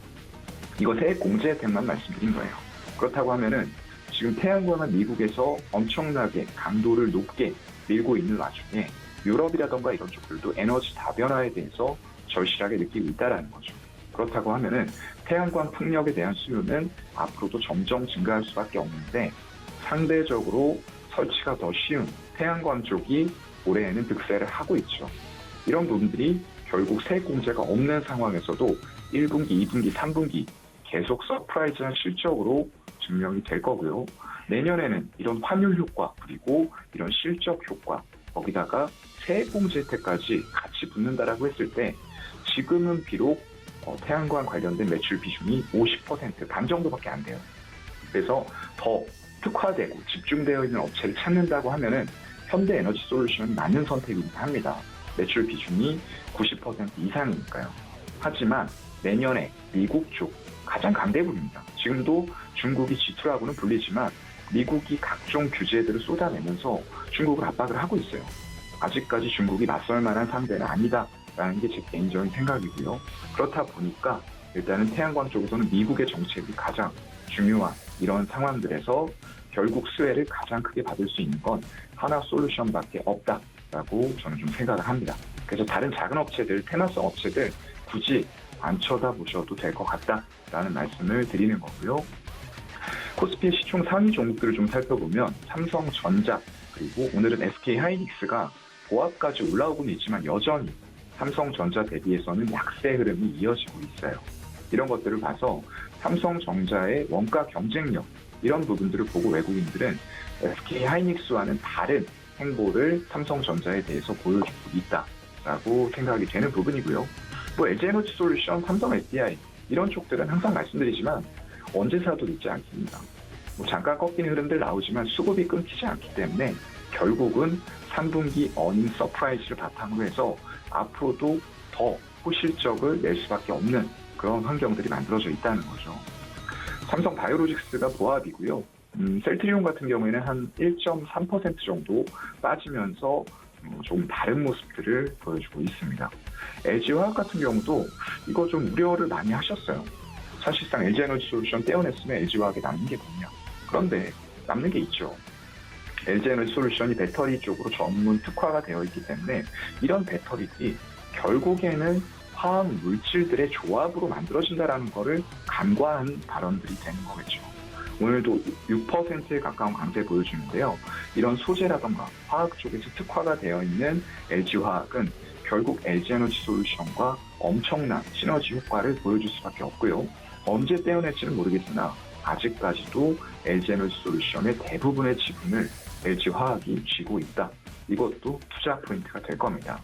F: 이거 세액 공제 혜택만 말씀드린 거예요. 그렇다고 하면은 지금 태양광은 미국에서 엄청나게 강도를 높게 밀고 있는 와중에 유럽이라던가 이런 쪽들도 에너지 다변화에 대해서 절실하게 느끼고 있다는 거죠. 그렇다고 하면은 태양광 풍력에 대한 수요는 앞으로도 점점 증가할 수밖에 없는데 상대적으로 설치가 더 쉬운 태양광 쪽이 올해에는 득세를 하고 있죠. 이런 부분들이 결국 세액 공제가 없는 상황에서도 1분기, 2분기, 3분기 계속 서프라이즈한 실적으로 증명이 될 거고요. 내년에는 이런 환율 효과 그리고 이런 실적 효과 거기다가 세액 공제 혜택까지 같이 붙는다라고 했을 때 지금은 비록 태양광 관련된 매출 비중이 50% 반 정도밖에 안 돼요. 그래서 더 특화되고 집중되어 있는 업체를 찾는다고 하면은 현대에너지솔루션이 맞는 선택이긴 합니다. 매출 비중이 90% 이상이니까요. 하지만 내년에 미국 쪽 가장 강대국입니다. 지금도 중국이 G2라고는 불리지만 미국이 각종 규제들을 쏟아내면서 중국을 압박을 하고 있어요. 아직까지 중국이 맞설 만한 상대는 아니다라는 게 제 개인적인 생각이고요. 그렇다 보니까 일단은 태양광 쪽에서는 미국의 정책이 가장 중요한 이런 상황들에서 결국 수혜를 가장 크게 받을 수 있는 건 하나솔루션밖에 없다라고 저는 좀 생각을 합니다. 그래서 다른 작은 업체들, 테마성 업체들 굳이 안 쳐다보셔도 될 것 같다라는 말씀을 드리는 거고요. 코스피 시총 상위 종목들을 좀 살펴보면 삼성전자 그리고 오늘은 SK하이닉스가 보합까지 올라오고는 있지만 여전히 삼성전자 대비해서는 약세 흐름이 이어지고 있어요. 이런 것들을 봐서 삼성전자의 원가 경쟁력 이런 부분들을 보고 외국인들은 SK하이닉스와는 다른 행보를 삼성전자에 대해서 보여주고 있다라고 생각이 되는 부분이고요. LG에너지솔루션, 삼성 SDI 이런 쪽들은 항상 말씀드리지만 언제 사도 늦지 않습니다. 잠깐 꺾이는 흐름들 나오지만 수급이 끊기지 않기 때문에 결국은 3분기 어닝 서프라이즈를 바탕으로 해서 앞으로도 더 호실적을 낼 수밖에 없는 그런 환경들이 만들어져 있다는 거죠. 삼성 바이오로직스가 보합이고요. 셀트리온 같은 경우에는 한 1.3% 정도 빠지면서 조금 다른 모습들을 보여주고 있습니다. LG화학 같은 경우도 이거 좀 우려를 많이 하셨어요. 사실상 LG에너지솔루션 떼어냈으면 LG화학에 남는 게 뭐냐. 그런데 남는 게 있죠. LG에너지솔루션이 배터리 쪽으로 전문 특화가 되어 있기 때문에 이런 배터리들이 결국에는 화학 물질들의 조합으로 만들어진다는 것을 간과한 발언들이 되는 거겠죠. 오늘도 6%에 가까운 강세 보여주는데요. 이런 소재라던가 화학 쪽에서 특화가 되어 있는 LG화학은 결국 LG에너지솔루션과 엄청난 시너지 효과를 보여줄 수밖에 없고요. 언제 떼어낼지는 모르겠으나 아직까지도 LG에너지솔루션의 대부분의 지분을 LG화학이 쥐고 있다. 이것도 투자 포인트가 될 겁니다.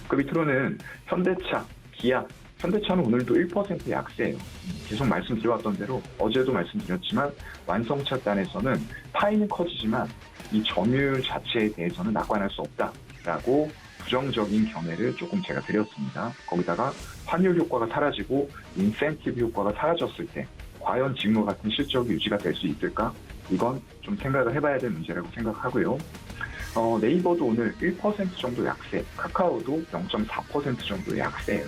F: 그 밑으로는 현대차, 기아, 현대차는 오늘도 1% 약세예요. 계속 말씀드려왔던 대로 어제도 말씀드렸지만 완성차 단에서는 파이는 커지지만 이 점유율 자체에 대해서는 낙관할 수 없다라고 부정적인 견해를 조금 제가 드렸습니다. 거기다가 환율 효과가 사라지고 인센티브 효과가 사라졌을 때 과연 지금과 같은 실적이 유지가 될 수 있을까? 이건 좀 생각을 해봐야 될 문제라고 생각하고요. 네이버도 오늘 1% 정도 약세, 카카오도 0.4% 정도 약세예요.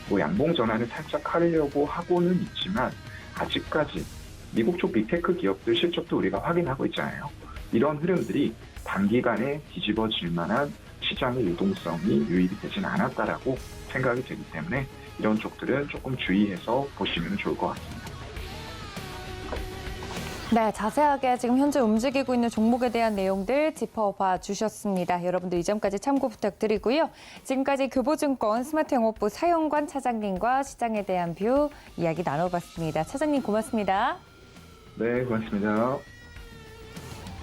F: 뭐 양봉 전환을 살짝 하려고 하고는 있지만 아직까지 미국 쪽 빅테크 기업들 실적도 우리가 확인하고 있잖아요. 이런 흐름들이 단기간에 뒤집어질 만한 시장의 유동성이 유입이 되진 않았다라고 생각이 되기 때문에 이런 쪽들은 조금 주의해서 보시면 좋을 것 같습니다.
B: 네, 자세하게 지금 현재 움직이고 있는 종목에 대한 내용들 짚어봐 주셨습니다. 여러분들 이 점까지 참고 부탁드리고요. 지금까지 교보증권 스마트영업부 사영관 차장님과 시장에 대한 뷰 이야기 나눠봤습니다. 차장님 고맙습니다.
F: 네, 고맙습니다.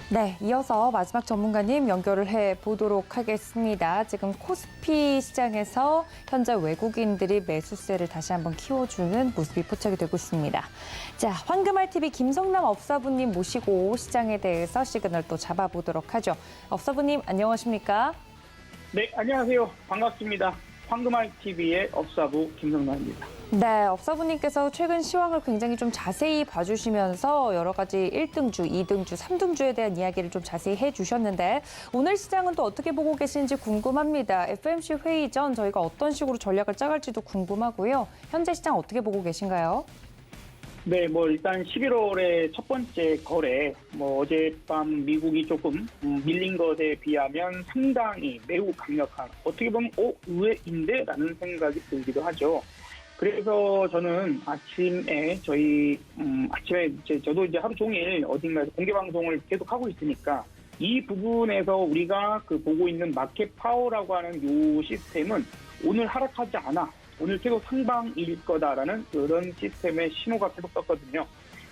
B: 네, 이어서 마지막 전문가님 연결을 해보도록 하겠습니다. 지금 코스피 시장에서 현재 외국인들이 매수세를 다시 한번 키워주는 모습이 포착이 되고 있습니다. 자, 황금알TV 김성남 업사부님 모시고 시장에 대해서 시그널 또 잡아보도록 하죠. 업사부님 안녕하십니까?
G: 네, 안녕하세요. 반갑습니다. 황금알TV의 업사부 김성남입니다.
B: 네, 업사부님께서 최근 시황을 굉장히 좀 자세히 봐주시면서 여러 가지 1등주, 2등주, 3등주에 대한 이야기를 좀 자세히 해주셨는데 오늘 시장은 또 어떻게 보고 계신지 궁금합니다. FOMC 회의 전 저희가 어떤 식으로 전략을 짜갈지도 궁금하고요. 현재 시장 어떻게 보고 계신가요?
G: 네, 일단 11월의 첫 번째 거래, 어젯밤 미국이 조금 밀린 것에 비하면 상당히 매우 강력한, 어떻게 보면 의외인데? 라는 생각이 들기도 하죠. 그래서 저는 아침에 저도 이제 하루 종일 어딘가에서 공개 방송을 계속 하고 있으니까 이 부분에서 우리가 보고 있는 마켓 파워라고 하는 요 시스템은 오늘 하락하지 않아. 오늘 계속 상방일 거다라는 그런 시스템의 신호가 계속 떴거든요.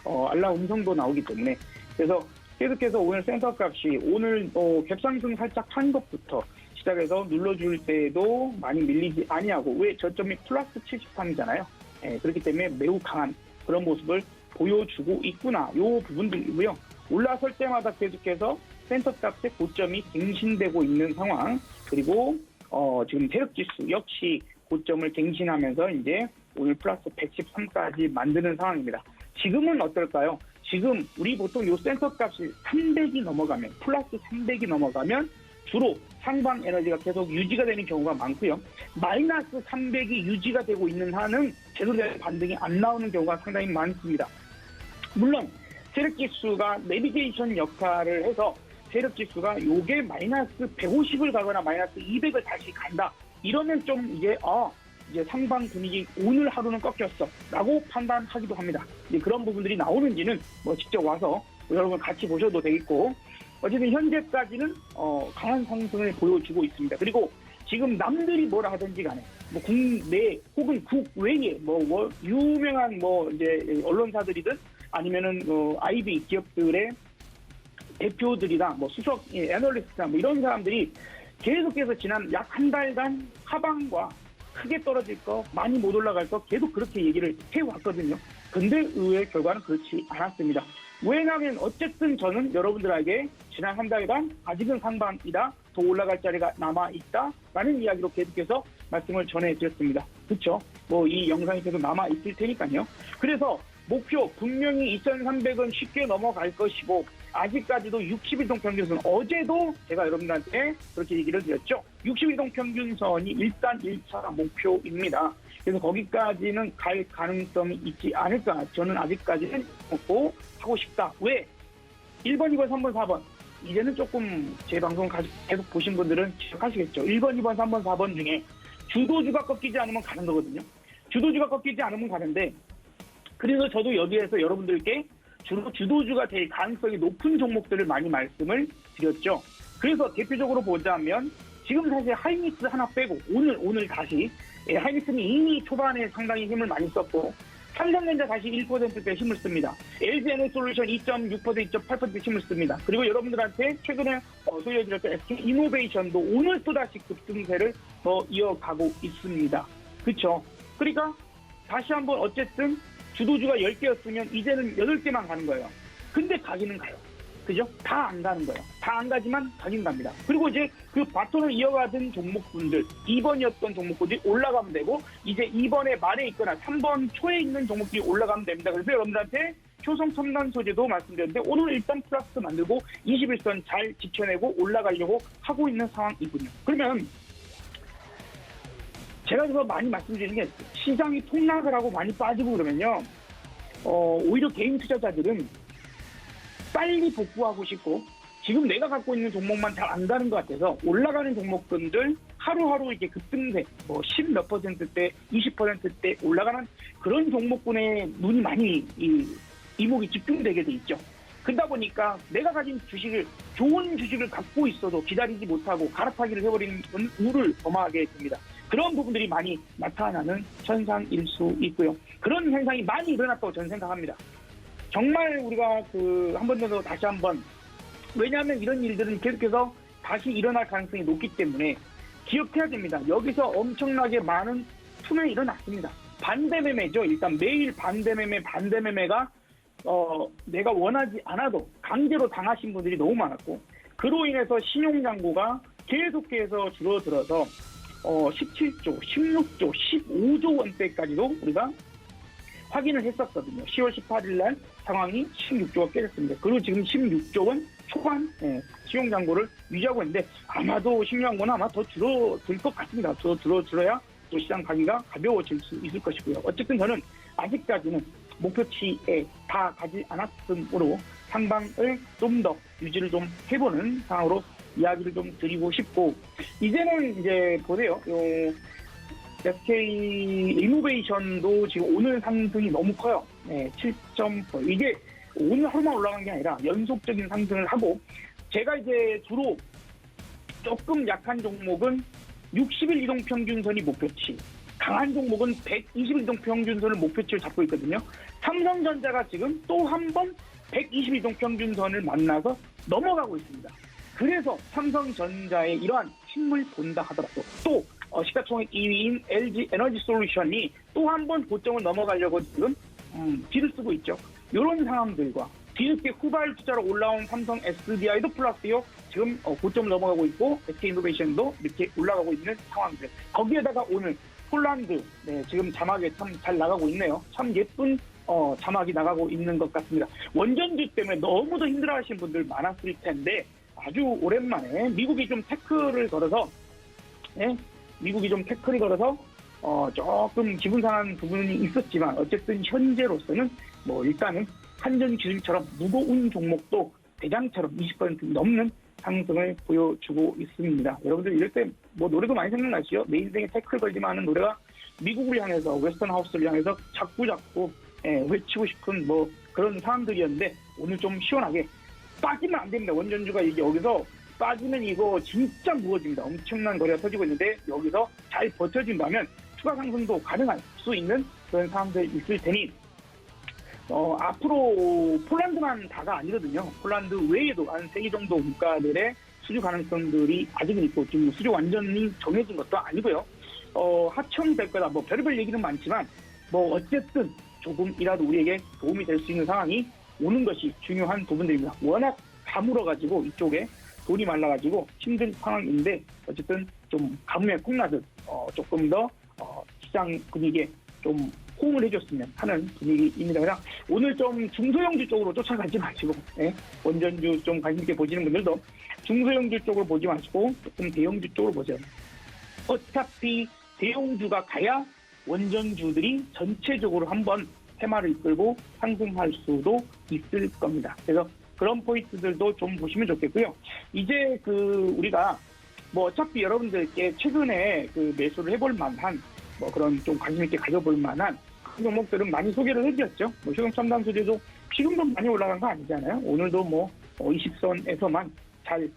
G: 알람 음성도 나오기 때문에. 그래서 계속해서 오늘 센터 값이 오늘 갭상승 살짝 한 것부터 시작해서 눌러줄 때도 많이 밀리지 아니하고 왜 저점이 플러스 73이잖아요. 그렇기 때문에 매우 강한 그런 모습을 보여주고 있구나. 요 부분들이고요. 올라설 때마다 계속해서 센터 값의 고점이 갱신되고 있는 상황. 그리고 지금 세력지수 역시 고점을 갱신하면서 이제 오늘 플러스 113까지 만드는 상황입니다. 지금은 어떨까요? 지금 우리 보통 요 센터 값이 300이 넘어가면 플러스 300이 넘어가면 주로 상방 에너지가 계속 유지가 되는 경우가 많고요. 마이너스 300이 유지가 되고 있는 한은 제대로 된 반등이 안 나오는 경우가 상당히 많습니다. 물론 세력지수가 내비게이션 역할을 해서 세력지수가 요게 마이너스 150을 가거나 마이너스 200을 다시 간다. 이러면 좀 이제 상방 분위기 오늘 하루는 꺾였어 라고 판단하기도 합니다. 그런 부분들이 나오는지는 직접 와서 여러분 같이 보셔도 되겠고 어쨌든 현재까지는 강한 상승을 보여주고 있습니다. 그리고 지금 남들이 뭐라 하든지 간에 국내 혹은 국외에 유명한 이제 언론사들이든 아니면은 IB 기업들의 대표들이나 수석 애널리스트나 이런 사람들이 계속해서 지난 약 한 달간 하방과 크게 떨어질 거, 많이 못 올라갈 거 계속 그렇게 얘기를 해왔거든요. 근데 의외의 결과는 그렇지 않았습니다. 왜냐하면 어쨌든 저는 여러분들에게 지난 한 달간 아직은 상방이다, 더 올라갈 자리가 남아있다라는 이야기로 계속해서 말씀을 전해드렸습니다. 그렇죠? 이 영상이 계속 남아있을 테니까요. 그래서 목표 분명히 2,300은 쉽게 넘어갈 것이고 아직까지도 60일동 평균선 어제도 제가 여러분들한테 그렇게 얘기를 드렸죠. 60일동 평균선이 일단 1차 목표입니다. 그래서 거기까지는 갈 가능성이 있지 않을까. 저는 아직까지는 먹고 하고 싶다. 왜? 1번, 2번, 3번, 4번. 이제는 조금 제 방송 계속 보신 분들은 기억하시겠죠. 1번, 2번, 3번, 4번 중에 주도주가 꺾이지 않으면 가는 거거든요. 주도주가 꺾이지 않으면 가는데 그래서 저도 여기에서 여러분들께 주로 주도주가 될 가능성이 높은 종목들을 많이 말씀을 드렸죠. 그래서 대표적으로 보자면 지금 사실 하이닉스 하나 빼고 오늘 다시 하이닉스는 이미 초반에 상당히 힘을 많이 썼고 삼성전자 다시 1%대 힘을 씁니다. LG에너지솔루션 2.6%, 2.8% 힘을 씁니다. 그리고 여러분들한테 최근에 소개해드렸던 SK이노베이션도 오늘 또다시 급등세를 더 이어가고 있습니다. 그렇죠? 그러니까 다시 한번 어쨌든 주도주가 10개였으면 이제는 8개만 가는 거예요. 근데 가기는 가요. 그죠? 다 안 가는 거예요. 다 안 가지만 가긴 갑니다. 그리고 이제 그 바톤을 이어가던 종목분들, 2번이었던 종목분들이 올라가면 되고, 이제 2번의 말에 있거나 3번 초에 있는 종목들이 올라가면 됩니다. 그래서 여러분들한테 효성 첨단 소재도 말씀드렸는데, 오늘 일단 플러스 만들고 21선 잘 지켜내고 올라가려고 하고 있는 상황이군요. 그러면 제가 더 많이 말씀드리는 게, 시장이 폭락을 하고 많이 빠지고 그러면요, 오히려 개인 투자자들은 빨리 복구하고 싶고, 지금 내가 갖고 있는 종목만 잘 안 가는 것 같아서 올라가는 종목군들 하루하루 이제 급등세, 10몇 %대, 20%대 올라가는 그런 종목군에 눈이 많이 이목이 집중되게 돼 있죠. 그러다 보니까 내가 가진 주식을, 좋은 주식을 갖고 있어도 기다리지 못하고 갈아타기를 해버리는 우를 범하게 됩니다. 그런 부분들이 많이 나타나는 현상일 수 있고요. 그런 현상이 많이 일어났다고 저는 생각합니다. 정말 우리가 한 번 더 다시 한번, 왜냐하면 이런 일들은 계속해서 다시 일어날 가능성이 높기 때문에 기억해야 됩니다. 여기서 엄청나게 많은 투매 일어났습니다. 반대매매죠. 일단 매일 반대매매가 내가 원하지 않아도 강제로 당하신 분들이 너무 많았고, 그로 인해서 신용잔고가 계속해서 줄어들어서 17조, 16조, 15조 원대까지도 우리가 확인을 했었거든요. 10월 18일 날 상황이 16조가 깨졌습니다. 그리고 지금 16조 원 초반 신용잔고를 유지하고 있는데, 아마도 신용잔고는 아마 더 줄어들 것 같습니다. 더 줄어야 또 시장 가기가 가벼워질 수 있을 것이고요. 어쨌든 저는 아직까지는 목표치에 다 가지 않았으므로 상방을 좀 더 유지를 좀 해보는 상황으로 이야기를 좀 드리고 싶고, 이제는 이제 보세요. SK 이노베이션도 지금 오늘 상승이 너무 커요. 7.8. 이게 오늘 하루만 올라간 게 아니라 연속적인 상승을 하고, 제가 이제 주로 조금 약한 종목은 60일 이동평균선이 목표치, 강한 종목은 120일 이동평균선을 목표치로 잡고 있거든요. 삼성전자가 지금 또 한 번 120일 이동평균선을 만나서 넘어가고 있습니다. 그래서 삼성전자의 이러한 힘을 본다 하더라도, 또 시가총액 2위인 LG 에너지 솔루션이 또 한 번 고점을 넘어가려고 지금 뒤를 쓰고 있죠. 이런 상황들과 뒤늦게 후발 투자로 올라온 삼성 SDI도 플러스요. 지금 고점을 넘어가고 있고, SK이노베이션도 이렇게 올라가고 있는 상황들. 거기에다가 오늘 폴란드, 지금 자막에 참 잘 나가고 있네요. 참 예쁜 자막이 나가고 있는 것 같습니다. 원전주 때문에 너무도 힘들어하시는 분들 많았을 텐데, 아주 오랜만에 미국이 좀 태클을 걸어서 조금 기분 상한 부분이 있었지만, 어쨌든 현재로서는 일단은 한전 기술처럼 무거운 종목도 대장처럼 20% 넘는 상승을 보여주고 있습니다. 여러분들 이럴 때 노래도 많이 생각나시죠? 내 인생에 태클 걸지마 하는 노래가 미국을 향해서, 웨스턴 하우스를 향해서 자꾸 외치고 싶은 그런 상황들이었는데, 오늘 좀 시원하게 빠지면 안 됩니다. 원전주가 여기서 빠지면 이거 진짜 무거워집니다. 엄청난 거래가 터지고 있는데, 여기서 잘 버텨진다면 추가 상승도 가능할 수 있는 그런 상황들이 있을 테니, 앞으로 폴란드만 다가 아니거든요. 폴란드 외에도 한 3개 정도 국가들의 수주 가능성들이 아직은 있고, 지금 수주 완전히 정해진 것도 아니고요. 하청될 거다. 별의별 얘기는 많지만, 어쨌든 조금이라도 우리에게 도움이 될 수 있는 상황이 오는 것이 중요한 부분들입니다. 워낙 가물어가지고 이쪽에 돈이 말라가지고 힘든 상황인데, 어쨌든 좀 가뭄에 콩나듯 조금 더 시장 분위기에 좀 호응을 해줬으면 하는 분위기입니다. 그냥 오늘 좀 중소형주 쪽으로 쫓아가지 마시고, 원전주 좀 관심 있게 보시는 분들도 중소형주 쪽으로 보지 마시고 조금 대형주 쪽으로 보세요. 어차피 대형주가 가야 원전주들이 전체적으로 한번 테마를 이끌고 상승할 수도 있을 겁니다. 그래서 그런 포인트들도 좀 보시면 좋겠고요. 이제 우리가 어차피 여러분들께 최근에 매수를 해볼 만한 그런 좀 관심 있게 가져볼 만한 그 종목들은 많이 소개를 해드렸죠. 효성 첨단 소재도 지금도 많이 올라간 거 아니잖아요. 오늘도 20선에서만 잘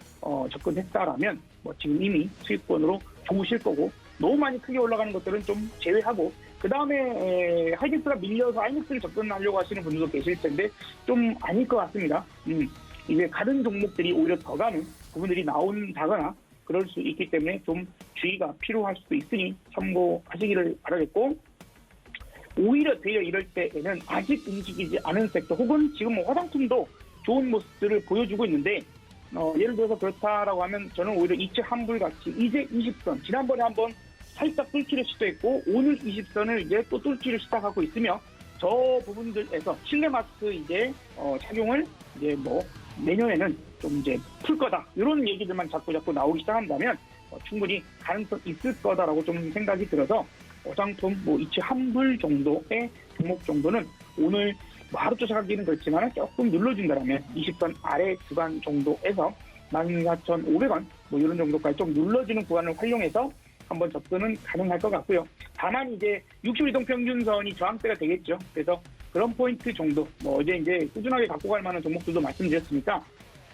G: 접근했다라면 지금 이미 수익권으로 좋으실 거고, 너무 많이 크게 올라가는 것들은 좀 제외하고, 그 다음에 하이닉스가 밀려서 하이닉스를 접근하려고 하시는 분들도 계실 텐데 좀 아닐 것 같습니다. 이제 다른 종목들이 오히려 더 가는 부분들이 나온다거나 그럴 수 있기 때문에 좀 주의가 필요할 수도 있으니 참고하시기를 바라겠고, 오히려 되려 이럴 때에는 아직 움직이지 않은 섹터, 혹은 지금 화장품도 좋은 모습들을 보여주고 있는데 예를 들어서 그렇다라고 하면 저는 오히려 이츠 환불 같이 이제 20선 지난번에 한번 살짝 뚫기를 시도했고 오늘 20선을 이제 또 뚫기를 시작하고 있으며 저 부분들에서 실내마스 이제 착용을 이제 뭐 내년에는 좀 이제 풀 거다 이런 얘기들만 자꾸 나오기 시작한다면 충분히 가능성 있을 거다라고 좀 생각이 들어서 어장품 뭐 이츠 환불 정도의 종목 정도는 오늘 뭐 하루 쫓아가기는 그렇지만 조금 눌러준다라면 20선 아래 구간 정도에서 14,500원 뭐 이런 정도까지 좀 눌러주는 구간을 활용해서 한번 접근은 가능할 것 같고요. 다만 이제 60일동 평균선이 저항대가 되겠죠. 그래서 그런 포인트 정도, 뭐 어제 이제 꾸준하게 갖고 갈 만한 종목들도 말씀드렸으니까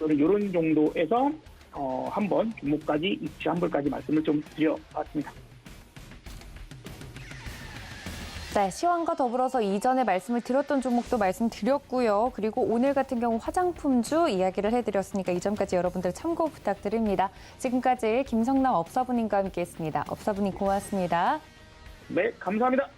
G: 이런 정도에서 한번 종목까지 이치 환불까지 말씀을 좀 드려봤습니다.
B: 네, 시황과 더불어서 이전에 말씀을 드렸던 종목도 말씀드렸고요. 그리고 오늘 같은 경우 화장품주 이야기를 해드렸으니까 이 점까지 여러분들 참고 부탁드립니다. 지금까지 김성남 업사부님과 함께했습니다. 업사부님 고맙습니다.
G: 네, 감사합니다.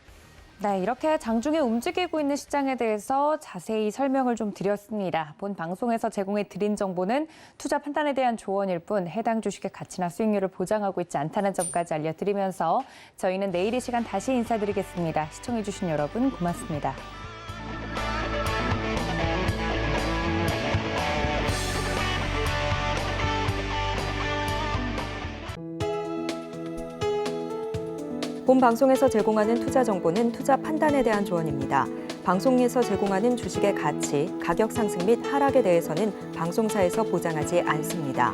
B: 네, 이렇게 장중에 움직이고 있는 시장에 대해서 자세히 설명을 좀 드렸습니다. 본 방송에서 제공해 드린 정보는 투자 판단에 대한 조언일 뿐 해당 주식의 가치나 수익률을 보장하고 있지 않다는 점까지 알려드리면서 저희는 내일 이 시간 다시 인사드리겠습니다. 시청해주신 여러분 고맙습니다.
A: 본 방송에서 제공하는 투자 정보는 투자 판단에 대한 조언입니다. 방송에서 제공하는 주식의 가치, 가격 상승 및 하락에 대해서는 방송사에서 보장하지 않습니다.